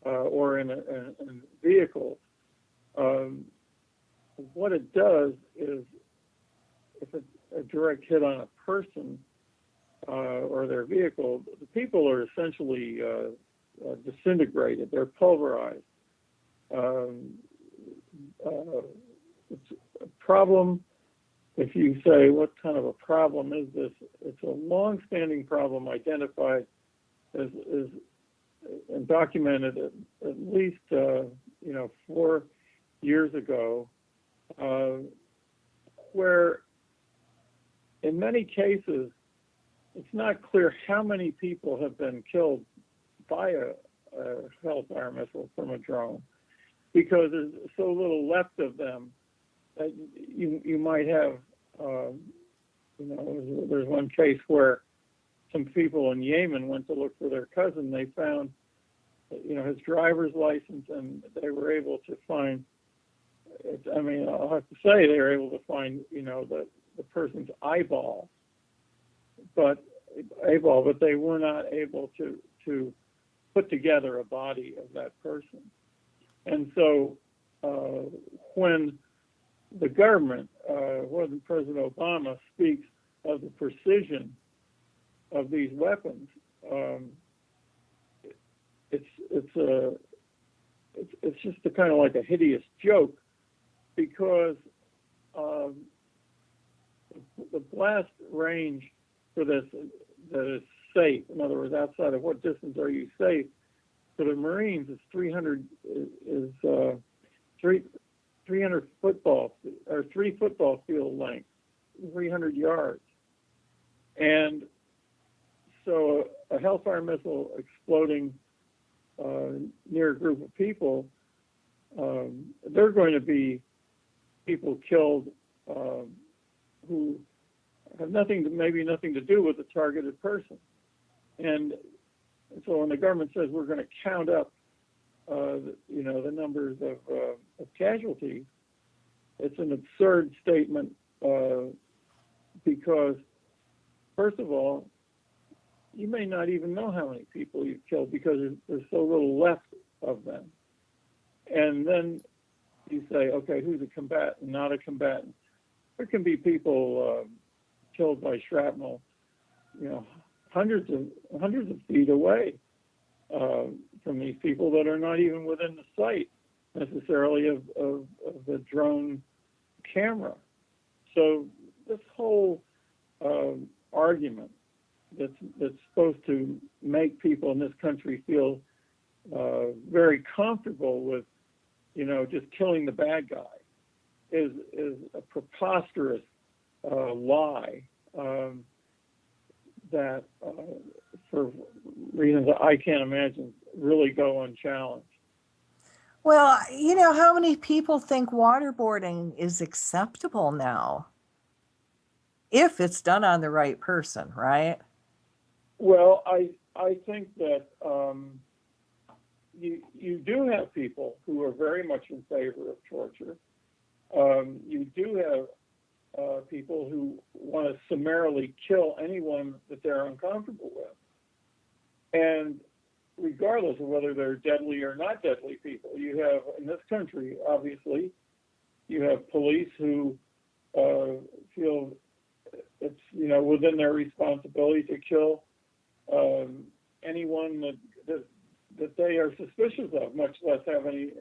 or in vehicles, what it does is, if it's a direct hit on a person or their vehicle, the people are essentially disintegrated. They're pulverized. It's a problem. If you say, what kind of a problem is this? It's a long-standing problem identified as and documented at least 4 years ago, where in many cases it's not clear how many people have been killed by a Hellfire missile from a drone, because there's so little left of them that you might have, there's one case where some people in Yemen went to look for their cousin. They found, his driver's license, and they were able to find, I'll have to say they were able to find, the person's eyeball, but they were not able to put together a body of that person. And so when the government, when President Obama speaks of the precision of these weapons, it's just a kind of like a hideous joke, because the blast range for this that is safe, in other words, outside of what distance are you safe, for the Marines is 300 football or 3 football field length, 300 yards. And so a Hellfire missile exploding near a group of people, there are going to be people killed who have maybe nothing to do with the targeted person. And so when the government says we're going to count up, the numbers of casualties, it's an absurd statement, because, first of all, you may not even know how many people you've killed because there's so little left of them. And then you say, okay, who's a combatant, not a combatant? There can be people killed by shrapnel, hundreds of feet away from these people that are not even within the sight necessarily of the drone camera. So this whole argument that's supposed to make people in this country feel very comfortable with, just killing the bad guy is a preposterous lie that, for reasons that I can't imagine, really go unchallenged.
Well, how many people think waterboarding is acceptable now? If it's done on the right person, right?
Well, I think that you do have people who are very much in favor of torture. You do have people who want to summarily kill anyone that they're uncomfortable with. And regardless of whether they're deadly or not deadly people, you have, in this country, obviously, you have police who feel it's, within their responsibility to kill anyone that they are suspicious of, much less have any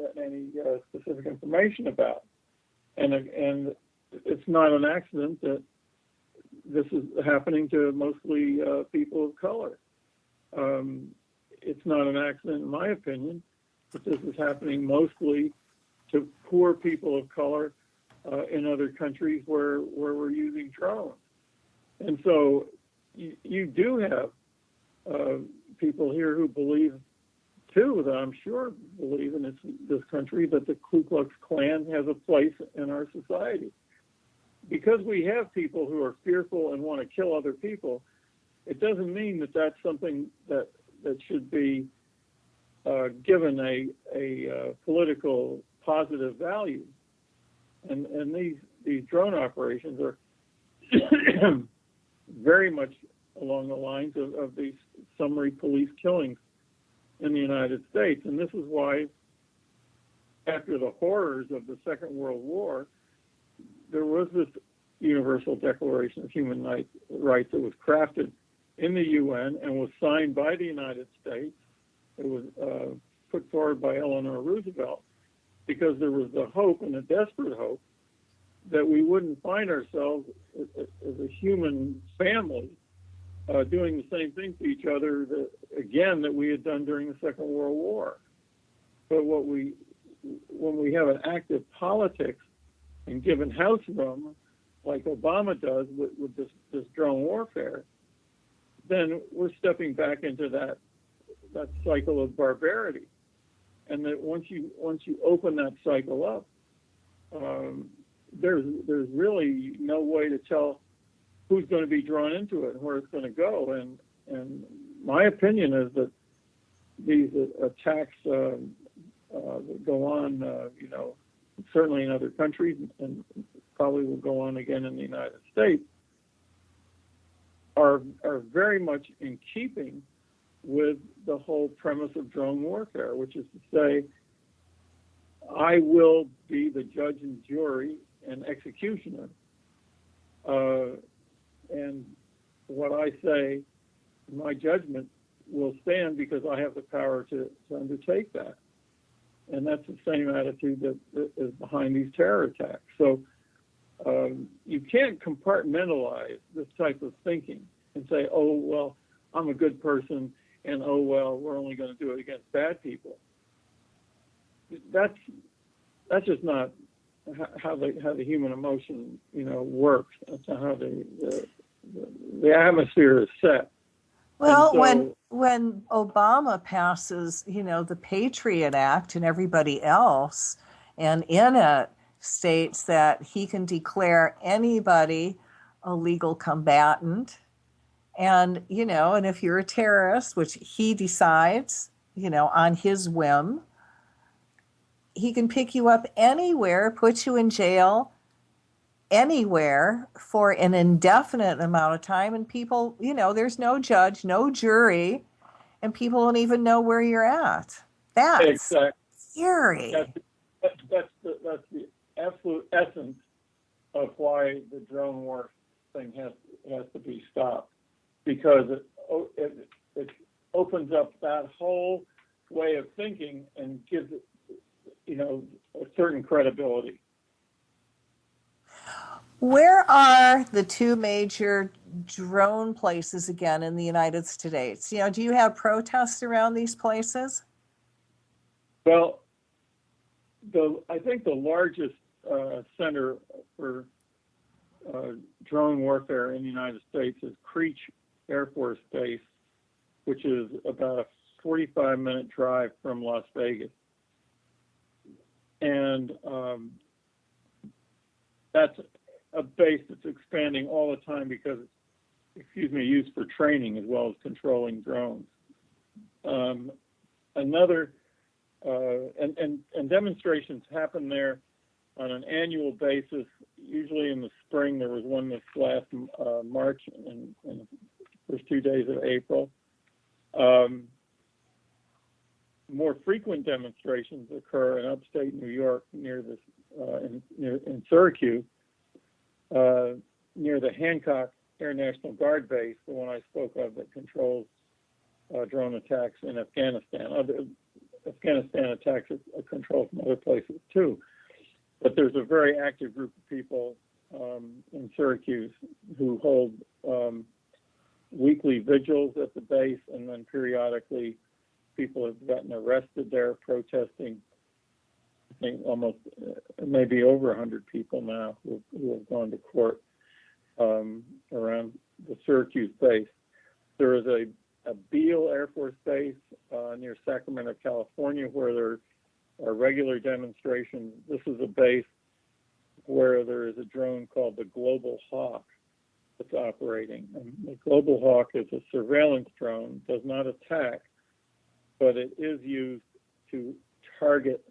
specific information about. And it's not an accident that this is happening to mostly people of color. It's not an accident, in my opinion, that this is happening mostly to poor people of color in other countries where we're using drones. And so you do have people here who believe, too, that I'm sure believe in this country, that the Ku Klux Klan has a place in our society. Because we have people who are fearful and want to kill other people, it doesn't mean that that's something that should be given a political positive value. And these drone operations are very much along the lines of these summary police killings in the United States. And this is why, after the horrors of the Second World War, there was this Universal Declaration of Human Rights that was crafted in the UN and was signed by the United States. It was put forward by Eleanor Roosevelt because there was a hope, and a desperate hope, that we wouldn't find ourselves as a human family doing the same thing to each other that we had done during the Second World War. But when we have an active politics and given house room, like Obama does with this drone warfare, then we're stepping back into that cycle of barbarity. And that once you open that cycle up, there's really no way to tell who's going to be drawn into it and where it's going to go. And my opinion is that these attacks that go on, certainly in other countries, and probably will go on again in the United States, are very much in keeping with the whole premise of drone warfare, which is to say, I will be the judge and jury and executioner. And what I say, my judgment, will stand because I have the power to undertake that. And that's the same attitude that is behind these terror attacks. So you can't compartmentalize this type of thinking and say, oh, well, I'm a good person, and oh, well, we're only going to do it against bad people. That's just not how the human emotion, works. That's not how the atmosphere is set.
Well, so, when Obama passes, the Patriot Act and everybody else, and in it states that he can declare anybody a legal combatant, and and if you're a terrorist, which he decides, on his whim, he can pick you up anywhere, put you in jail anywhere for an indefinite amount of time, and people, there's no judge, no jury, and people don't even know where you're at. That's exactly scary.
That's the absolute essence of why the drone war thing has to be stopped, because it opens up that whole way of thinking and gives it, a certain credibility.
Where are the two major drone places again in the United States? Do you have protests around these places?
Well, I think the largest center for drone warfare in the United States is Creech Air Force Base, which is about a 45-minute drive from Las Vegas. and that's a base that's expanding all the time because it's, used for training as well as controlling drones. And demonstrations happen there on an annual basis. Usually in the spring, there was one this last March and the first 2 days of April. More frequent demonstrations occur in upstate New York near this in Syracuse, near the Hancock Air National Guard base, the one I spoke of that controls drone attacks in Afghanistan. Afghanistan attacks are controlled from other places too. But there's a very active group of people in Syracuse who hold weekly vigils at the base, and then periodically people have gotten arrested there protesting. I think almost maybe over 100 people now who have gone to court around the Syracuse base. There is a Beale Air Force Base near Sacramento, California, where there are regular demonstrations. This is a base where there is a drone called the Global Hawk that's operating. And the Global Hawk is a surveillance drone, does not attack, but it is used to target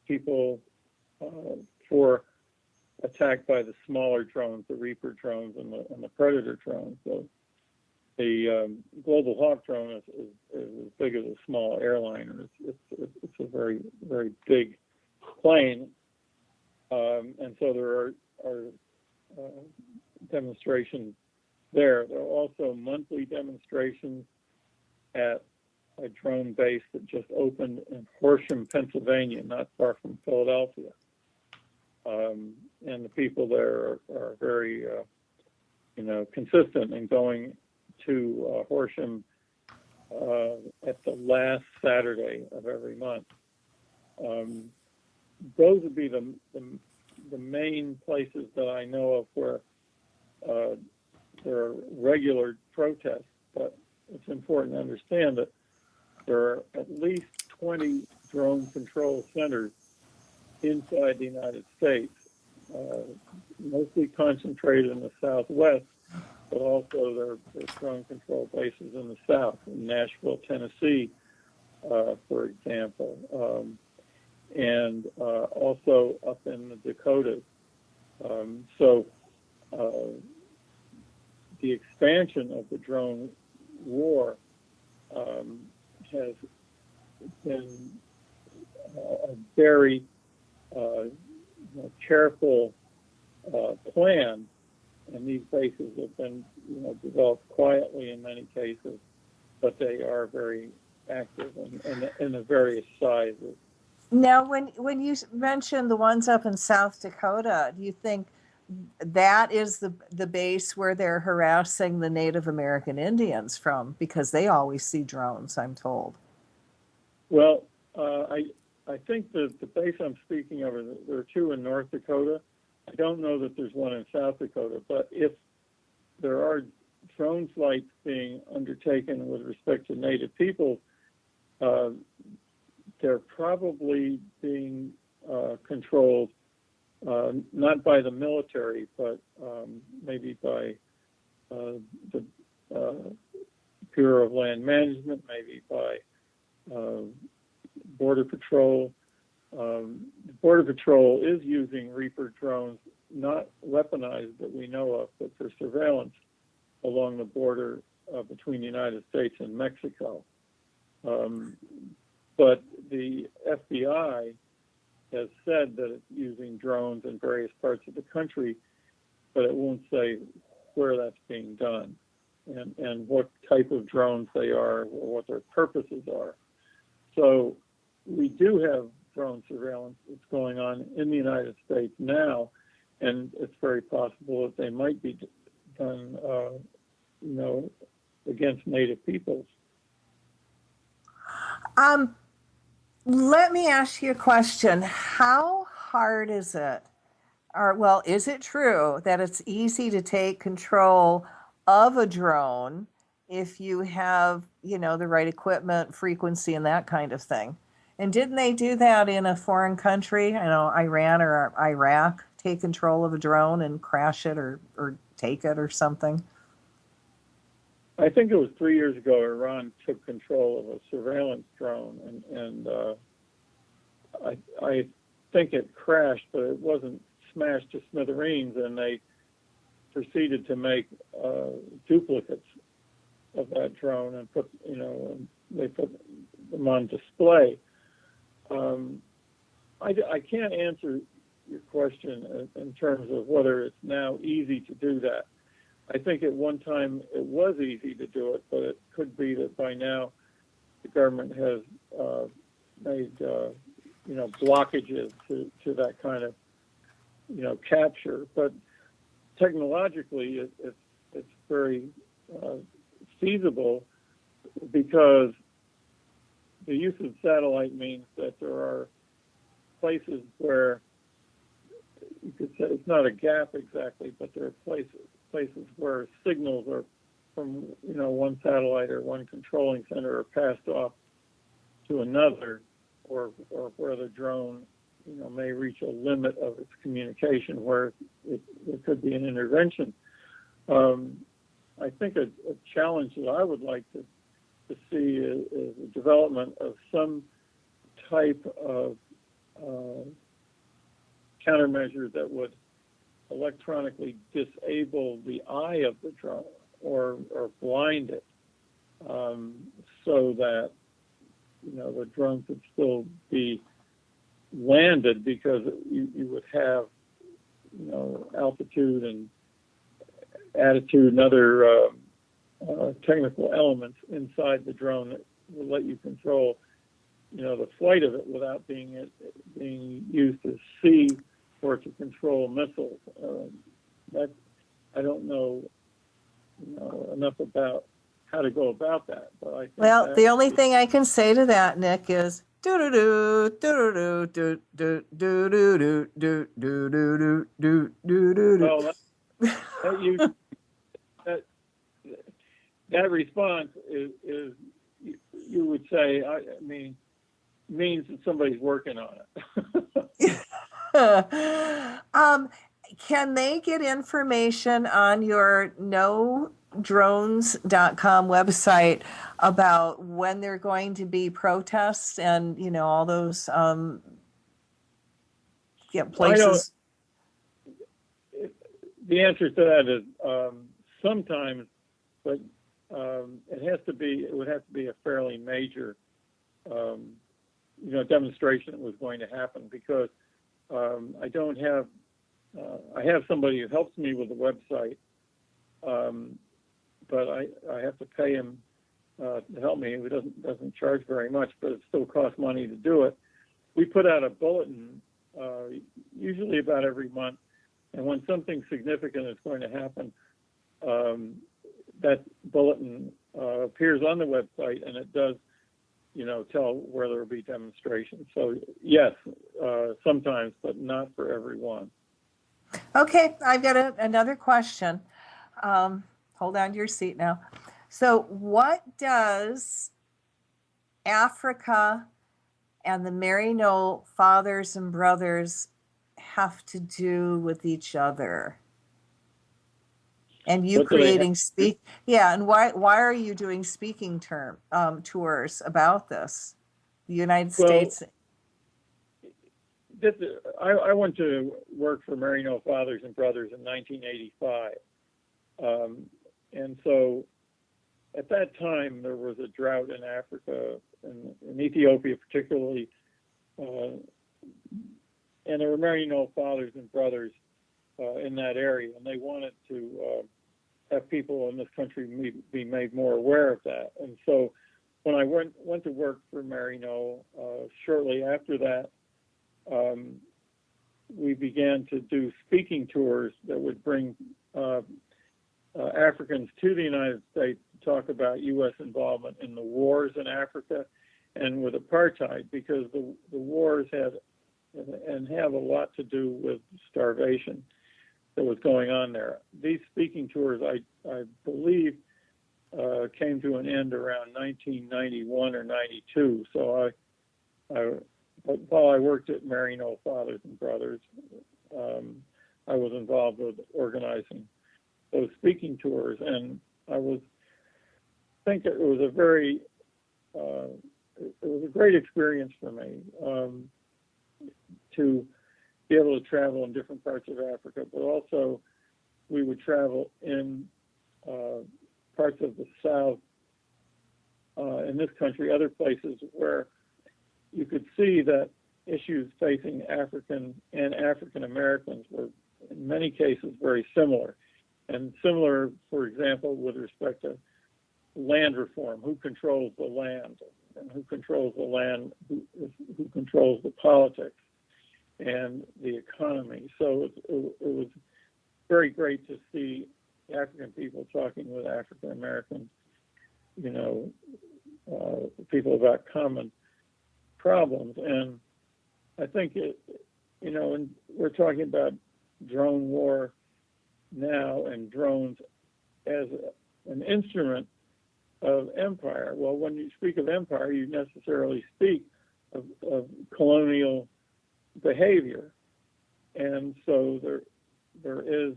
people for attack by the smaller drones, the Reaper drones and the Predator drones. So the Global Hawk drone is as big as a small airliner. It's a very, very big plane. And so there are demonstrations there. There are also monthly demonstrations at a drone base that just opened in Horsham, Pennsylvania, not far from Philadelphia. And the people there are very, consistent in going to Horsham at the last Saturday of every month. Those would be the main places that I know of where there are regular protests. But it's important to understand that there are at least 20 drone control centers inside the United States, mostly concentrated in the Southwest, but also there are drone control bases in the South, in Nashville, Tennessee, for example, and also up in the Dakotas. So the expansion of the drone war has been a very careful plan, and these bases have been developed quietly in many cases, but they are very active in the various sizes.
Now, when you mentioned the ones up in South Dakota, do you think that is the base where they're harassing the Native American Indians from? Because they always see drones, I'm told.
Well, I think the base I'm speaking of, there are two in North Dakota. I don't know that there's one in South Dakota, but if there are drone flights being undertaken with respect to Native people, they're probably being controlled not by the military, but maybe by the Bureau of Land Management, maybe by Border Patrol. Border Patrol is using Reaper drones, not weaponized that we know of, but for surveillance along the border between the United States and Mexico. But the FBI has said that it's using drones in various parts of the country, but it won't say where that's being done and what type of drones they are or what their purposes are. So we do have drone surveillance that's going on in the United States now, and it's very possible that they might be done, against Native peoples.
Let me ask you a question. How hard is it, is it true that it's easy to take control of a drone if you have, the right equipment, frequency, and that kind of thing? And didn't they do that in a foreign country? I know Iran or Iraq take control of a drone and crash it or take it or something.
I think it was 3 years ago, Iran took control of a surveillance drone, and I think it crashed, but it wasn't smashed to smithereens, and they proceeded to make duplicates of that drone and put, they put them on display. I can't answer your question in terms of whether it's now easy to do that. I think at one time it was easy to do it, but it could be that by now the government has made blockages to that kind of capture. But technologically, it's very feasible, because the use of satellite means that there are places where you could say it's not a gap exactly, but there are places where signals are from one satellite or one controlling center are passed off to another, or where the drone may reach a limit of its communication where there could be an intervention. I think a challenge that I would like to see is the development of some type of countermeasure that would electronically disable the eye of the drone or blind it, so that the drone could still be landed, because you would have altitude and attitude and other technical elements inside the drone that will let you control the flight of it without being used to see or to control missiles. That I don't know enough about how to go about that, but I think
the only thing I can say to that, Nick, is do do do do do do do do do do do do do do.
Well, that response is you would say, means that somebody's working on
it. Can they get information on your nodrones.com website about when they're going to be protests and all those places?
The answer to that is sometimes, but it would have to be a fairly major demonstration that was going to happen, because I don't have I have somebody who helps me with the website, but I have to pay him to help me, who doesn't charge very much, but it still costs money to do it. We put out a bulletin usually about every month, and when something significant is going to happen, that bulletin appears on the website, and it does tell where there will be demonstrations. So yes, sometimes, but not for everyone.
Okay, I've got another question. Hold on to your seat now. So what does Africa and the Maryknoll fathers and brothers have to do with each other? And you creating and why are you doing speaking tours about this? The United States.
I went to work for Maryknoll Fathers and Brothers in 1985, and so at that time there was a drought in Africa, in Ethiopia particularly, and there were Maryknoll Fathers and Brothers in that area, and they wanted to have people in this country be made more aware of that. And so when I went to work for Maryknoll, shortly after that, we began to do speaking tours that would bring Africans to the United States to talk about U.S. involvement in the wars in Africa and with apartheid, because the wars had and have a lot to do with starvation that was going on there. These speaking tours, I believe, came to an end around 1991 or 92. So but while I worked at Maryknoll Fathers and Brothers, I was involved with organizing those speaking tours, and I think it was a great experience for me to be able to travel in different parts of Africa, but also we would travel in parts of the South in this country, other places where you could see that issues facing African and African Americans were in many cases very similar. And similar, for example, with respect to land reform, who controls the land, and who controls the land, who controls the politics and the economy. So it was very great to see African people talking with African Americans, people about common problems. And I think and we're talking about drone war now and drones as an instrument of empire. Well, when you speak of empire, you necessarily speak of colonial behavior. And so there is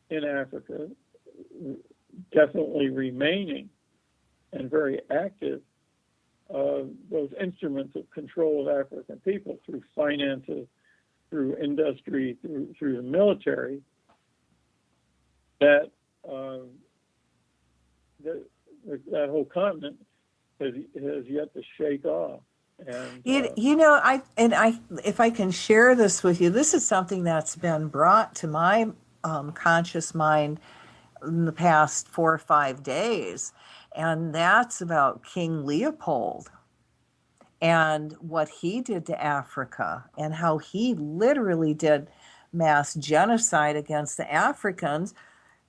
in Africa definitely remaining and very active those instruments of control of African people through finances, through industry, through the military, that whole continent has yet to shake off. And
if I can share this with you, this is something that's been brought to my conscious mind in the past 4 or 5 days, and that's about King Leopold and what he did to Africa and how he literally did mass genocide against the Africans.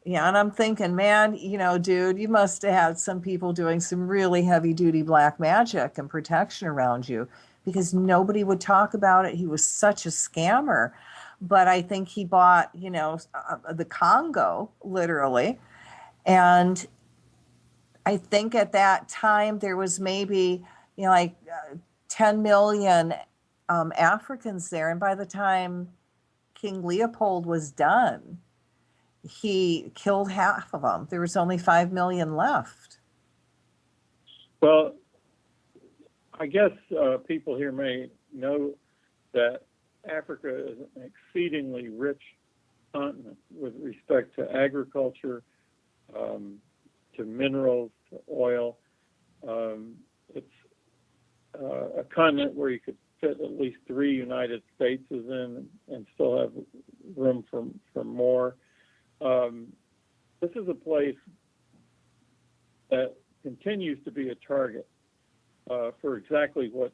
Yeah, and I'm thinking, man, dude, you must have had some people doing some really heavy duty black magic and protection around you, because nobody would talk about it. He was such a scammer. But I think he bought, the Congo, literally. And I think at that time there was maybe, 10 million Africans there. And by the time King Leopold was done, he killed half of them. There was only 5 million left.
Well, I guess people here may know that Africa is an exceedingly rich continent with respect to agriculture, to minerals, to oil. It's a continent where you could fit at least 3 United States in and still have room for more. This is a place that continues to be a target for exactly what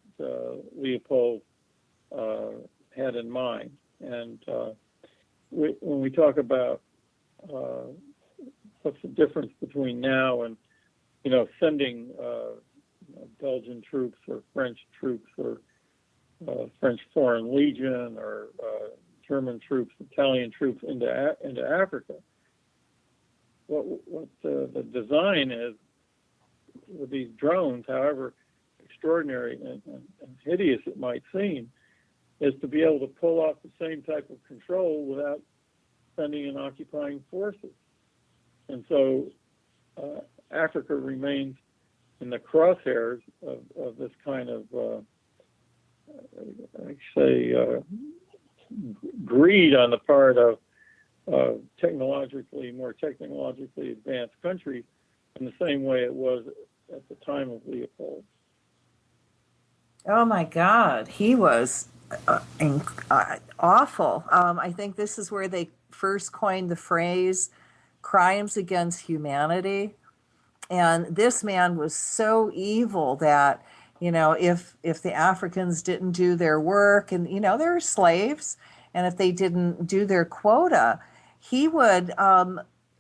Leopold had in mind. And when we talk about what's the difference between now and, sending Belgian troops or French troops or French Foreign Legion or German troops, Italian troops into Africa. What the design is with these drones, however extraordinary and hideous it might seem, is to be able to pull off the same type of control without sending in occupying forces. And so Africa remains in the crosshairs of this kind of, greed on the part of more technologically advanced countries in the same way it was at the time of Leopold.
Oh my God, he was awful. I think this is where they first coined the phrase crimes against humanity. And this man was so evil that, if the Africans didn't do their work, and, they were slaves, and if they didn't do their quota, he would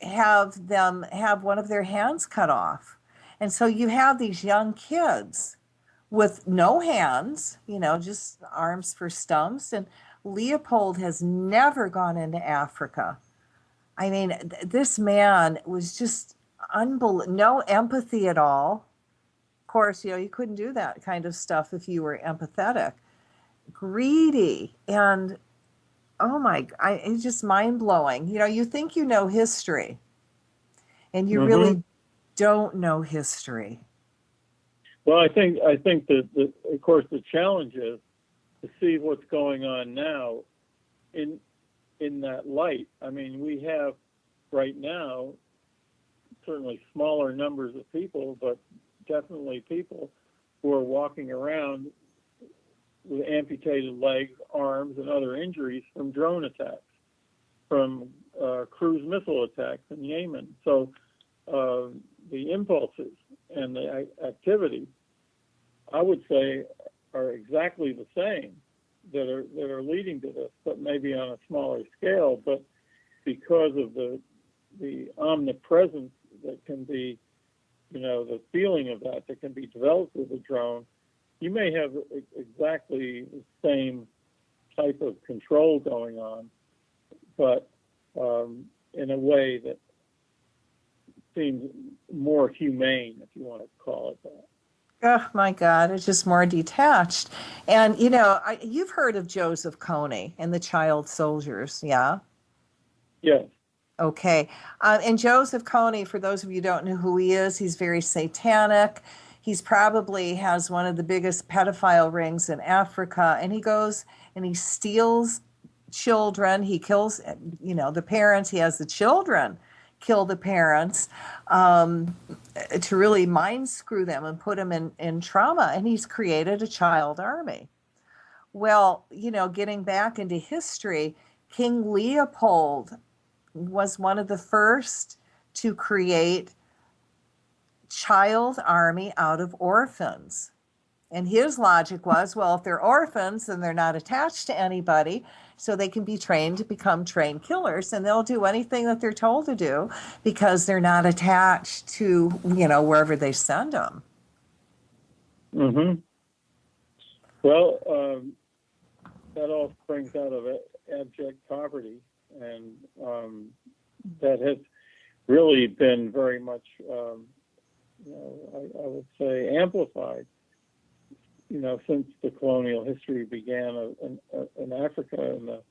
have them have one of their hands cut off. And so you have these young kids with no hands, just arms for stumps. And Leopold has never gone into Africa. I mean, this man was just unbelievable, no empathy at all. course, you couldn't do that kind of stuff if you were empathetic. Greedy, and oh my, it's just mind blowing. You think you know history, and you
Mm-hmm.
really don't know history.
Well, I think that of course the challenge is to see what's going on now in that light. I mean, we have right now certainly smaller numbers of people, but definitely people who are walking around with amputated legs, arms, and other injuries from drone attacks, from cruise missile attacks in Yemen. So the impulses and the activity, I would say, are exactly the same that are leading to this, but maybe on a smaller scale. But because of the omnipresence that can be, the feeling of that can be developed with a drone, you may have exactly the same type of control going on, but in a way that seems more humane, if you want to call it that.
Oh my God, it's just more detached. And you've heard of Joseph Kony and the child soldiers, yeah?
Yes.
Okay. And Joseph Kony, for those of you who don't know who he is, he's very satanic. He's probably has one of the biggest pedophile rings in Africa. And he goes and he steals children. He kills, the parents. He has the children kill the parents to really mind screw them and put them in trauma. And he's created a child army. Well, getting back into history, King Leopold was one of the first to create child army out of orphans. And his logic was, well, if they're orphans, then they're not attached to anybody, so they can be trained to become trained killers, and they'll do anything that they're told to do because they're not attached to, wherever they send them.
Mm-hmm. Well, that all springs out of abject poverty, and that has really been very much, I would say, amplified, since the colonial history began in Africa in the,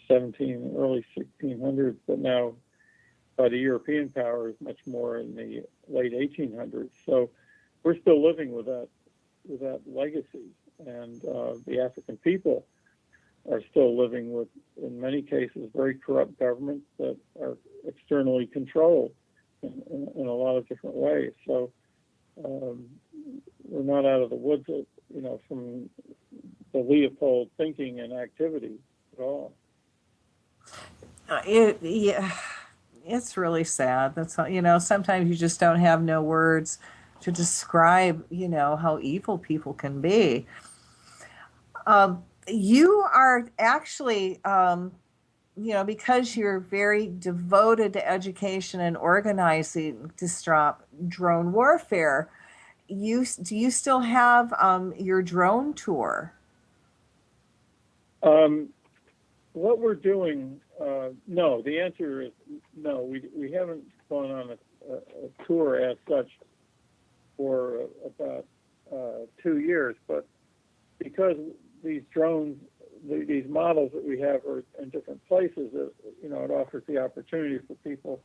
early 1600s, but now by the European powers much more in the late 1800s. So we're still living with that legacy, and the African people are still living with, in many cases, very corrupt governments that are externally controlled in a lot of different ways. So we're not out of the woods, from the Leopold thinking and activity at all.
It's really sad. That's sometimes you just don't have no words to describe, how evil people can be. You are actually, because you're very devoted to education and organizing to stop drone warfare, do you still have your drone tour?
What we're doing, no. The answer is no. We haven't gone on a tour as such for about 2 years, but because these drones, these models that we have are in different places, it offers the opportunity for people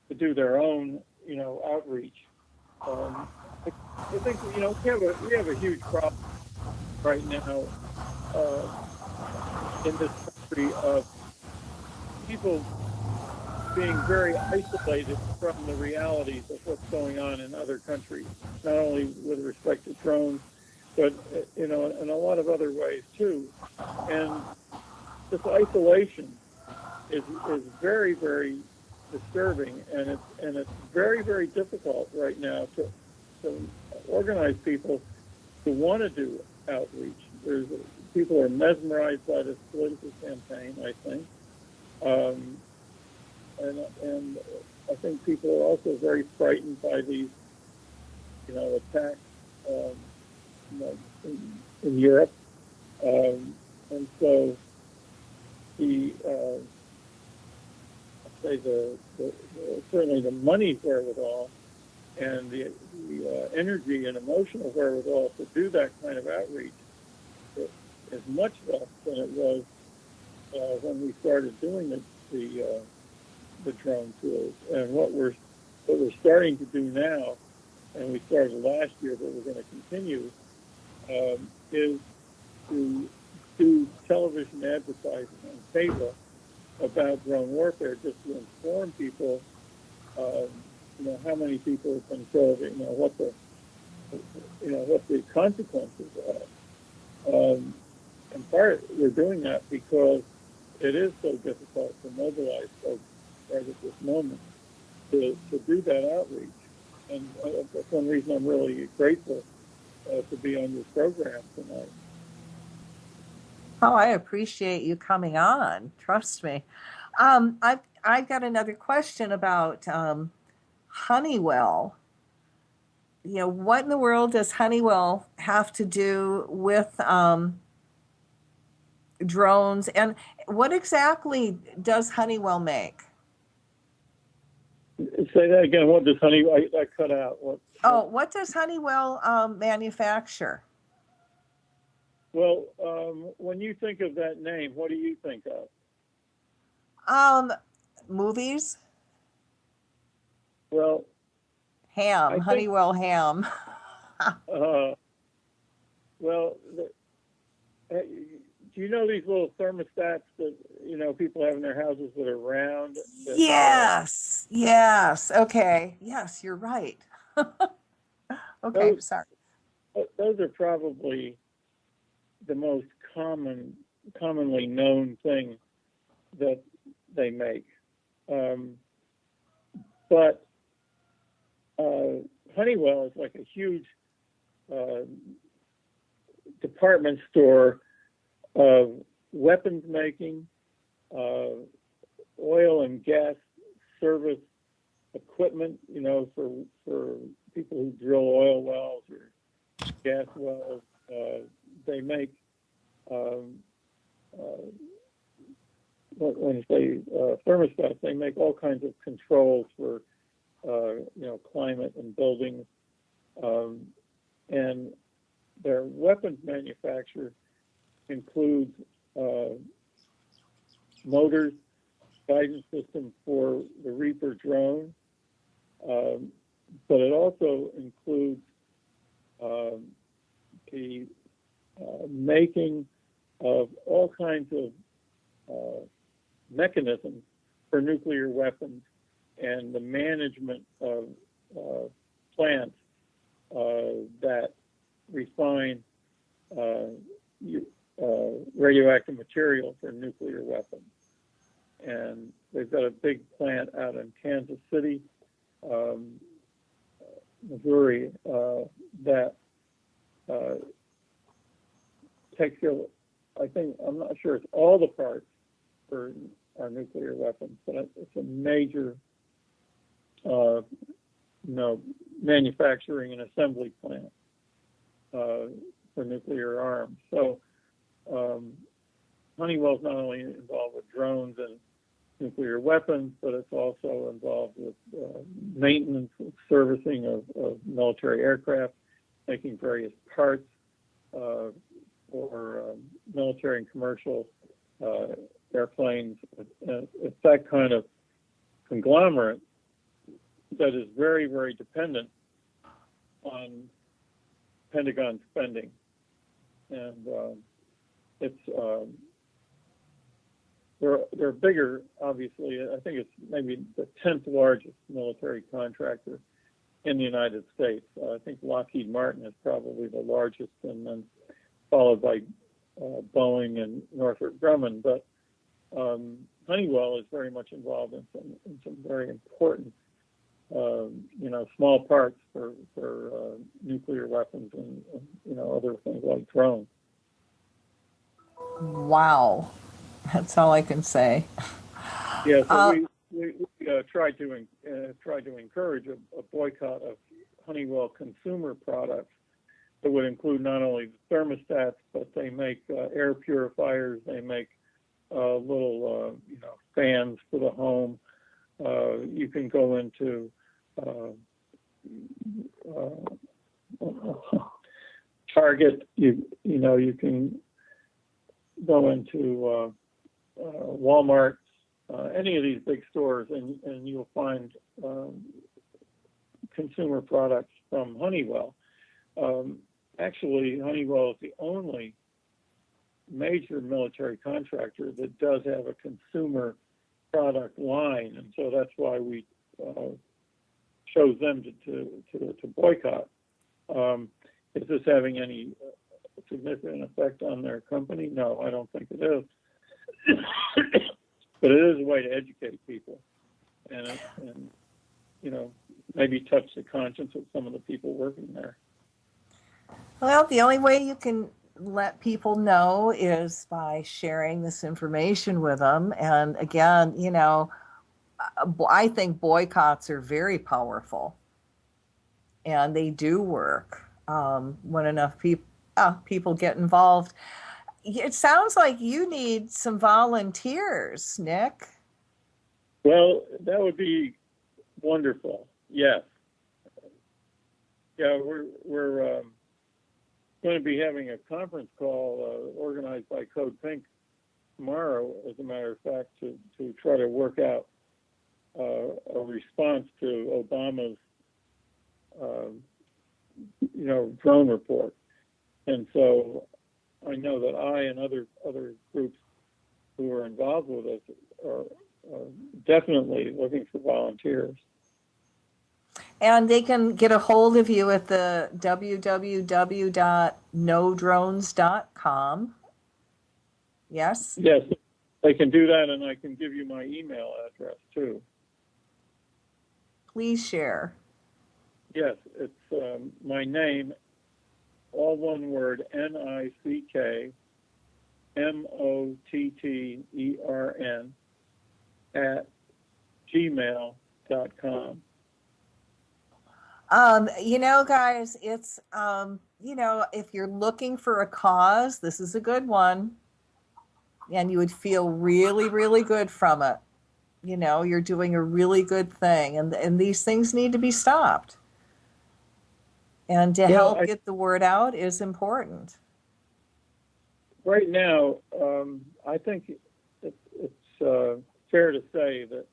to do their own, outreach. I think we have a huge problem right now in this country of people being very isolated from the realities of what's going on in other countries, not only with respect to drones, but in a lot of other ways too. And this isolation is very, very disturbing, and it's very, very difficult right now to organize people to want to do outreach. People are mesmerized by this political campaign, I think. And I think people are also very frightened by these, attacks in Europe. And so certainly the money wherewithal and the energy and emotional wherewithal to do that kind of outreach is much less than it was when we started doing the drone tours. And what we're starting to do now, and we started last year, but we're going to continue, is to do television advertising on cable about drone warfare, just to inform people, how many people have been killed, what the consequences are. And we're doing that because it is so difficult to mobilize folks right at this moment to do that outreach. And that's one reason I'm really grateful to be on this program tonight.
Oh, I appreciate you coming on. Trust me. I've got another question about Honeywell. What in the world does Honeywell have to do with drones, and what exactly does Honeywell make?
Say that again. What does Honeywell? I cut out.
What does Honeywell manufacture?
Well, when you think of that name, what do you think of?
Movies.
Well,
Honeywell ham.
Well, do you know these little thermostats that people have in their houses that are round?
Yes. Okay. Yes, you're right. Okay, sorry.
Those are probably the most commonly known thing that they make. But Honeywell is like a huge department store of weapons making, oil and gas service equipment, for people who drill oil wells or gas wells. They make, when you say thermostats, they make all kinds of controls for, climate and buildings. And their weapons manufacture includes motors, guidance system for the Reaper drone, but it also includes the making of all kinds of mechanisms for nuclear weapons and the management of plants that refine radioactive material for nuclear weapons. And they've got a big plant out in Kansas City, Missouri, that takes care of, I'm not sure it's all the parts for our nuclear weapons, but it's a major manufacturing and assembly plant for nuclear arms. So Honeywell's not only involved with drones and nuclear weapons, but it's also involved with maintenance and servicing of military aircraft, making various parts for military and commercial airplanes. It's that kind of conglomerate that is very, very dependent on Pentagon spending. And they're bigger, obviously. I think it's maybe the 10th largest military contractor in the United States. I think Lockheed Martin is probably the largest, and then followed by Boeing and Northrop Grumman. But Honeywell is very much involved in some very important, small parts for nuclear weapons and other things like drones.
Wow, that's all I can say.
Yeah, so we tried to encourage a boycott of Honeywell consumer products that would include not only the thermostats, but they make air purifiers, they make little fans for the home. You can go into Target, you can go into Walmart, any of these big stores, and you'll find consumer products from Honeywell. Actually, Honeywell is the only major military contractor that does have a consumer product line, and so that's why we chose them to boycott. Is this having any significant effect on their company? No, I don't think it is. But it is a way to educate people, and maybe touch the conscience of some of the people working there.
Well, the only way you can let people know is by sharing this information with them. And again, I think boycotts are very powerful, and they do work when enough people get involved. It sounds like you need some volunteers, Nick.
Well, that would be wonderful. Yes. Yeah, we're going to be having a conference call organized by Code Pink tomorrow, as a matter of fact, to try to work out a response to Obama's drone report. And so I know that I and other groups who are involved with us are definitely looking for volunteers.
And they can get a hold of you at the www.nodrones.com. Yes?
Yes, they can do that, and I can give you my email address too.
Please share.
Yes, it's my name, all one word, NickMottern @gmail.com.
Guys, it's, if you're looking for a cause, this is a good one. And you would feel really, really good from it. You're doing a really good thing. And these things need to be stopped. And to help get the word out is important.
Right now, I think it's fair to say that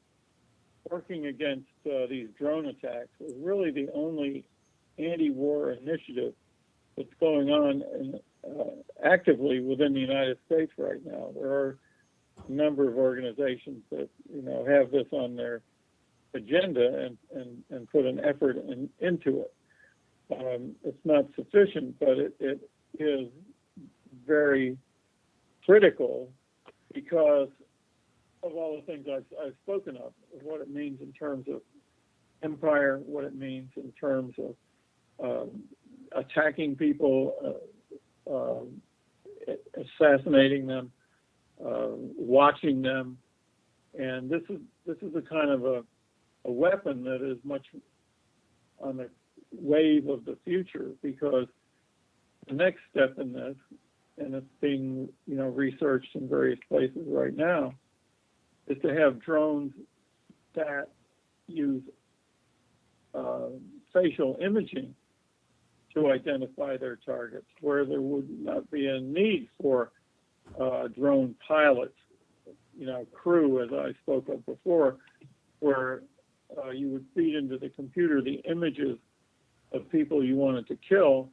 working against these drone attacks is really the only anti-war initiative that's going on actively within the United States right now. There are a number of organizations that have this on their agenda and put an effort into it. It's not sufficient, but it is very critical because of all the things I've spoken of what it means in terms of empire, what it means in terms of attacking people, assassinating them, watching them, and this is a kind of a weapon that is much on the wave of the future, because the next step in this, and it's being researched in various places right now, is to have drones that use facial imaging to identify their targets, where there would not be a need for drone pilots, crew, as I spoke of before, where you would feed into the computer the images of people you wanted to kill,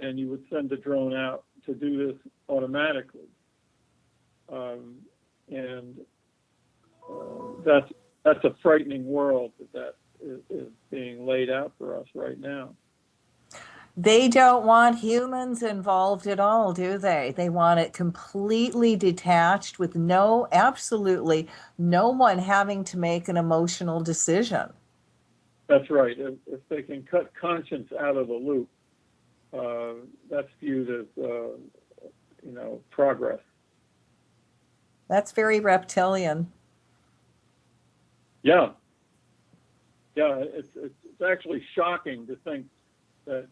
and you would send the drone out to do this automatically. That's a frightening world that is being laid out for us right now.
They don't want humans involved at all, do they? They want it completely detached with absolutely no one having to make an emotional decision.
That's right. If they can cut conscience out of the loop, that's viewed as, progress.
That's very reptilian.
Yeah. It's actually shocking to think that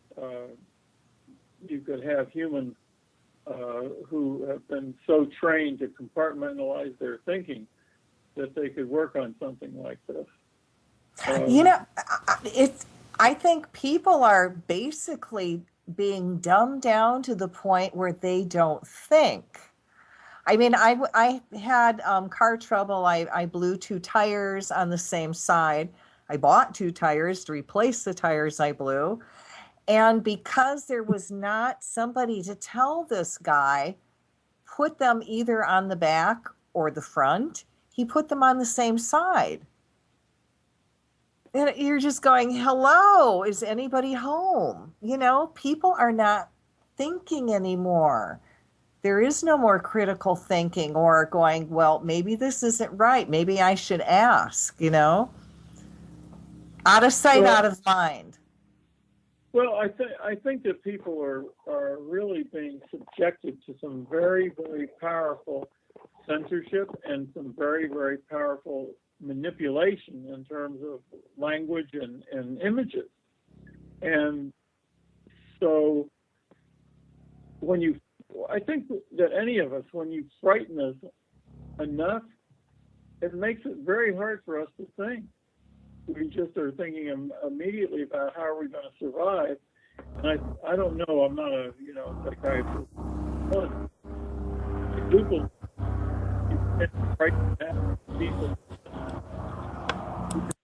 you could have humans who have been so trained to compartmentalize their thinking that they could work on something like this.
I think people are basically being dumbed down to the point where they don't think. I mean, I had car trouble. I blew two tires on the same side. I bought two tires to replace the tires I blew. And because there was not somebody to tell this guy, put them either on the back or the front, he put them on the same side. And you're just going, hello, is anybody home? You know, people are not thinking anymore. There is no more critical thinking or going, well, maybe this isn't right. Maybe I should ask, you know? Out of sight,
Well,
out of mind.
well, I think that people are really being subjected to some very, very powerful censorship and some very, very powerful manipulation in terms of language and images. And so I think that any of us, when you frighten us enough, it makes it very hard for us to think. We just are thinking immediately about how are we going to survive. And I don't know, I'm not a psychiatrist. People frighten down people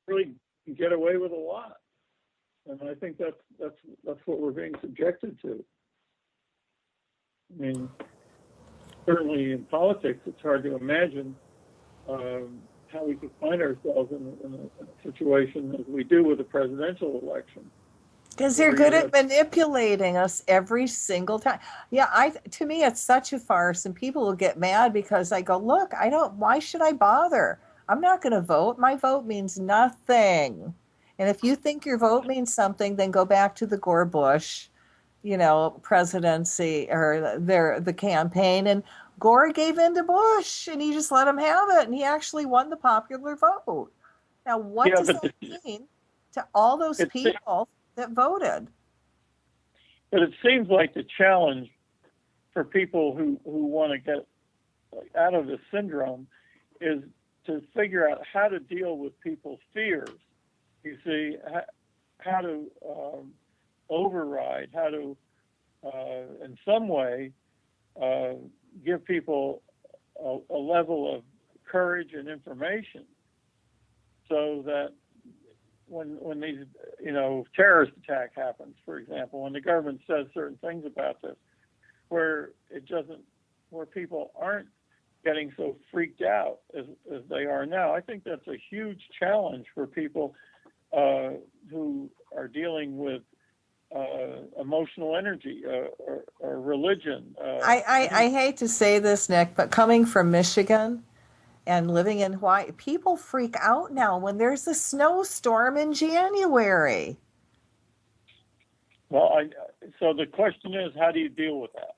really get away with a lot. And I think that's what we're being subjected to. I mean, certainly in politics, it's hard to imagine how we could find ourselves in a situation as we do with the presidential election.
Because they're good at manipulating us every single time. Yeah, to me, it's such a farce, and people will get mad because I go, look, why should I bother? I'm not going to vote. My vote means nothing. And if you think your vote means something, then go back to the Gore Bush, presidency or the campaign. And Gore gave in to Bush, and he just let him have it, and he actually won the popular vote. Now, what does that mean to all those people that voted?
But it seems like the challenge for people who want to get out of this syndrome is to figure out how to deal with people's fears. You see, how to override, how to, in some way, give people a level of courage and information so that when these, terrorist attack happens, for example, when the government says certain things about this, where people aren't getting so freaked out as they are now. I think that's a huge challenge for people who are dealing with emotional energy or religion.
I hate to say this, Nick, but coming from Michigan and living in Hawaii, people freak out now when there's a snowstorm in January.
Well, so the question is, how do you deal with that?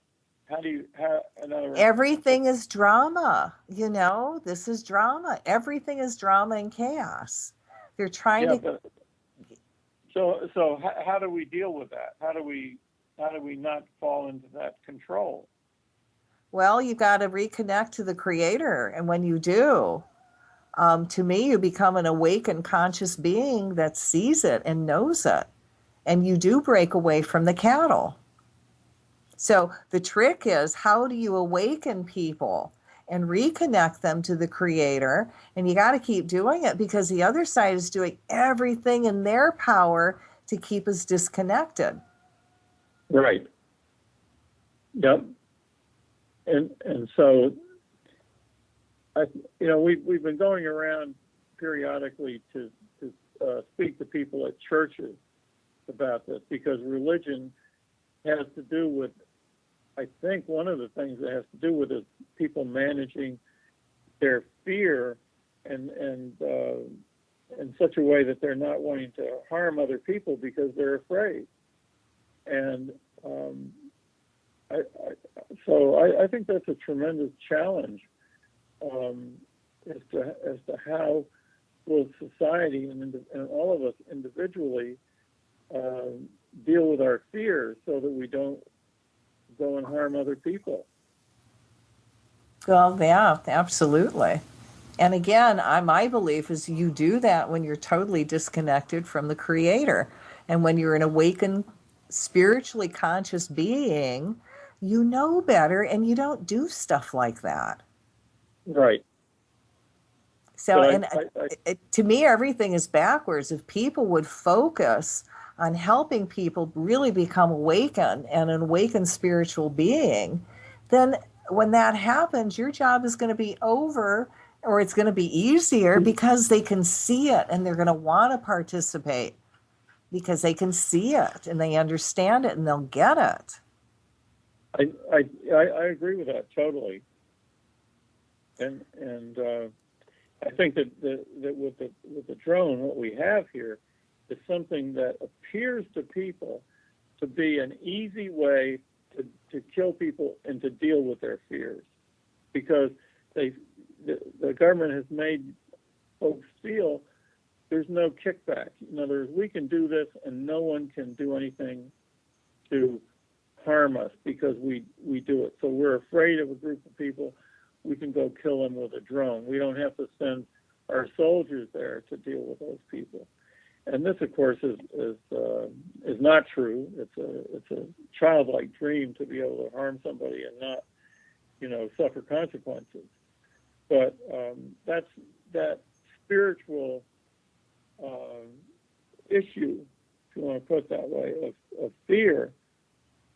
Everything is drama, this is drama. Everything is drama and chaos. They're trying to.
So how do we deal with that? How do we not fall into that control?
Well, you got to reconnect to the Creator. And when you do, to me, you become an awakened conscious being that sees it and knows it. And you do break away from the cattle. So the trick is, how do you awaken people and reconnect them to the Creator? And you got to keep doing it because the other side is doing everything in their power to keep us disconnected.
Right. Yep. And so, we've been going around periodically to speak to people at churches about this, because religion has to do with, I think one of the things that has to do with is people managing their fear and in such a way that they're not wanting to harm other people because they're afraid. And I think that's a tremendous challenge as to how will society and all of us individually deal with our fears so that we don't go and harm other people.
Well, yeah, absolutely. And again, my belief is you do that when you're totally disconnected from the Creator. And when you're an awakened, spiritually conscious being, you know better and you don't do stuff like that.
Right.
So,
But
and to me, everything is backwards. If people would focus on helping people really become awakened and an awakened spiritual being, then when that happens, your job is going to be over, or it's going to be easier because they can see it and they're going to want to participate because they can see it and they understand it and they'll get it.
I agree with that totally. And I think that with the drone, what we have here is something that appears to people to be an easy way to kill people and to deal with their fears, because the government has made folks feel there's no kickback. In other words, we can do this and no one can do anything to harm us because we do it. So we're afraid of a group of people. We can go kill them with a drone. We don't have to send our soldiers there to deal with those people. And this, of course, is not true. It's a childlike dream to be able to harm somebody and not, suffer consequences. But that spiritual issue, if you want to put it that way, of fear,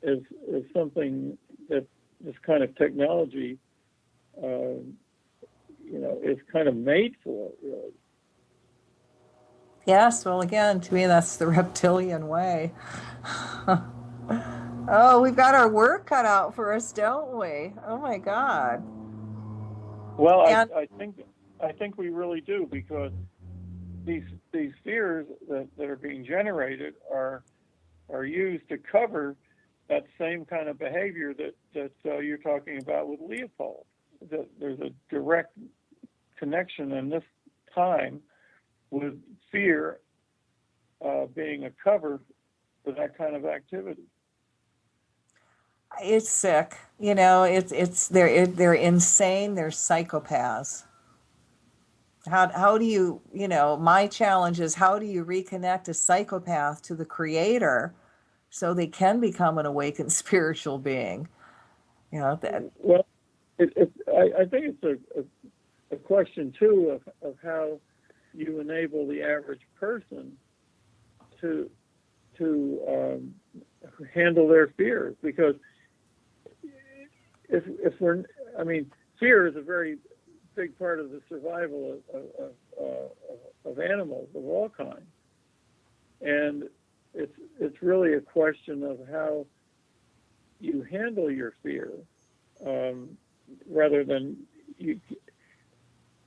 is something that this kind of technology, is kind of made for, really.
Yes, well, again, to me, that's the reptilian way. Oh, we've got our work cut out for us, don't we? Oh my God.
Well,
And
I think we really do, because these fears that are being generated are used to cover that same kind of behavior that you're talking about with Leopold. That there's a direct connection in this time with fear being a cover for that kind of activity.
it's sick, it's they're insane, they're psychopaths. How do you, my challenge is, how do you reconnect a psychopath to the Creator so they can become an awakened spiritual being? That.
Well, I think it's a question too of how you enable the average person to handle their fears, because if we're, fear is a very big part of the survival of animals of all kinds, and it's really a question of how you handle your fear, rather than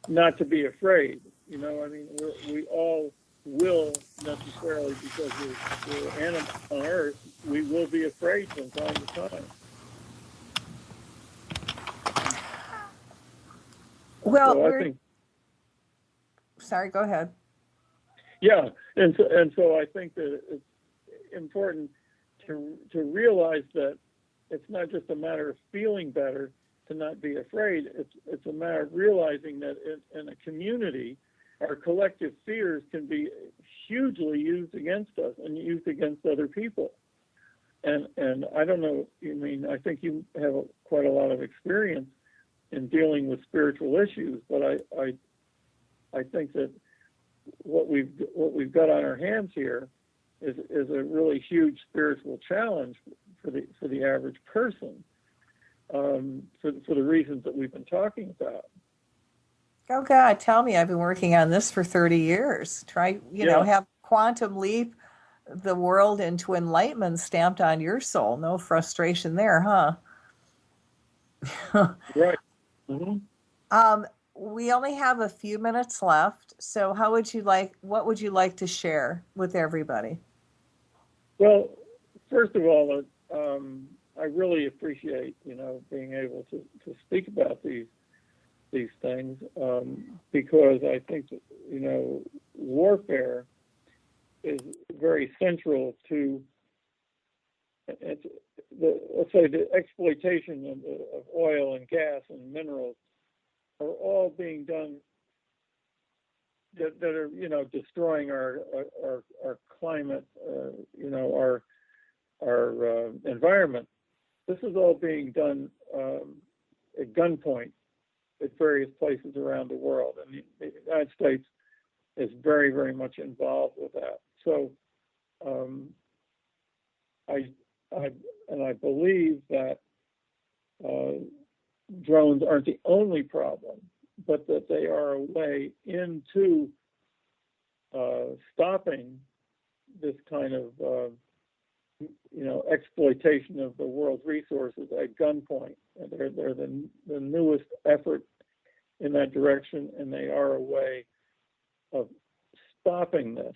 not to be afraid. We all will necessarily, because we're animals on Earth, we will be afraid from time to time.
Well,
so I think,
sorry, go ahead.
yeah, and so I think that it's important to realize that it's not just a matter of feeling better to not be afraid. It's a matter of realizing that in a community, our collective fears can be hugely used against us and used against other people. And I don't know, I think you have quite a lot of experience in dealing with spiritual issues, but I think that what we've got on our hands here is a really huge spiritual challenge for the average person, for the reasons that we've been talking about.
Oh God, tell me, I've been working on this for 30 years. Try, have quantum leap the world into enlightenment stamped on your soul. No frustration there, huh?
Right. Mm-hmm.
We only have a few minutes left. So what would you like to share with everybody?
Well, first of all, I really appreciate, being able to speak about these things, because I think that, warfare is very central to, let's say, the exploitation of oil and gas and minerals are all being done that are, you know, destroying our climate, you know, our environment. This is all being done at gunpoint at various places around the world, and the United States is very, very much involved with that. So, I believe that drones aren't the only problem, but that they are a way into stopping this kind of you know, exploitation of the world's resources at gunpoint. And they're the newest effort in that direction, and they are a way of stopping this.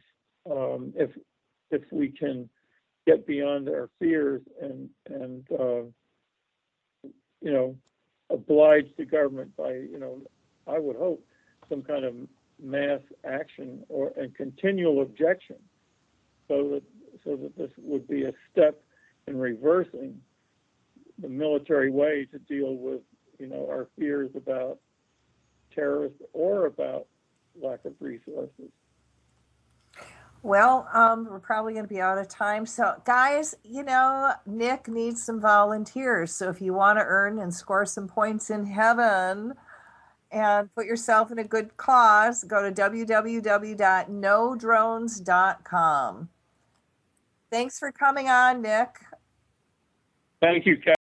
If we can get beyond our fears and you know, oblige the government by, you know, I would hope some kind of mass action and continual objection, so that this would be a step in reversing the military way to deal with, you know, our fears about terrorists or about lack of resources.
Well, we're probably going to be out of time. So, guys, you know, Nick needs some volunteers. So if you want to earn and score some points in heaven and put yourself in a good cause, go to www.nodrones.com. Thanks for coming on, Nick.
Thank you, Cathy.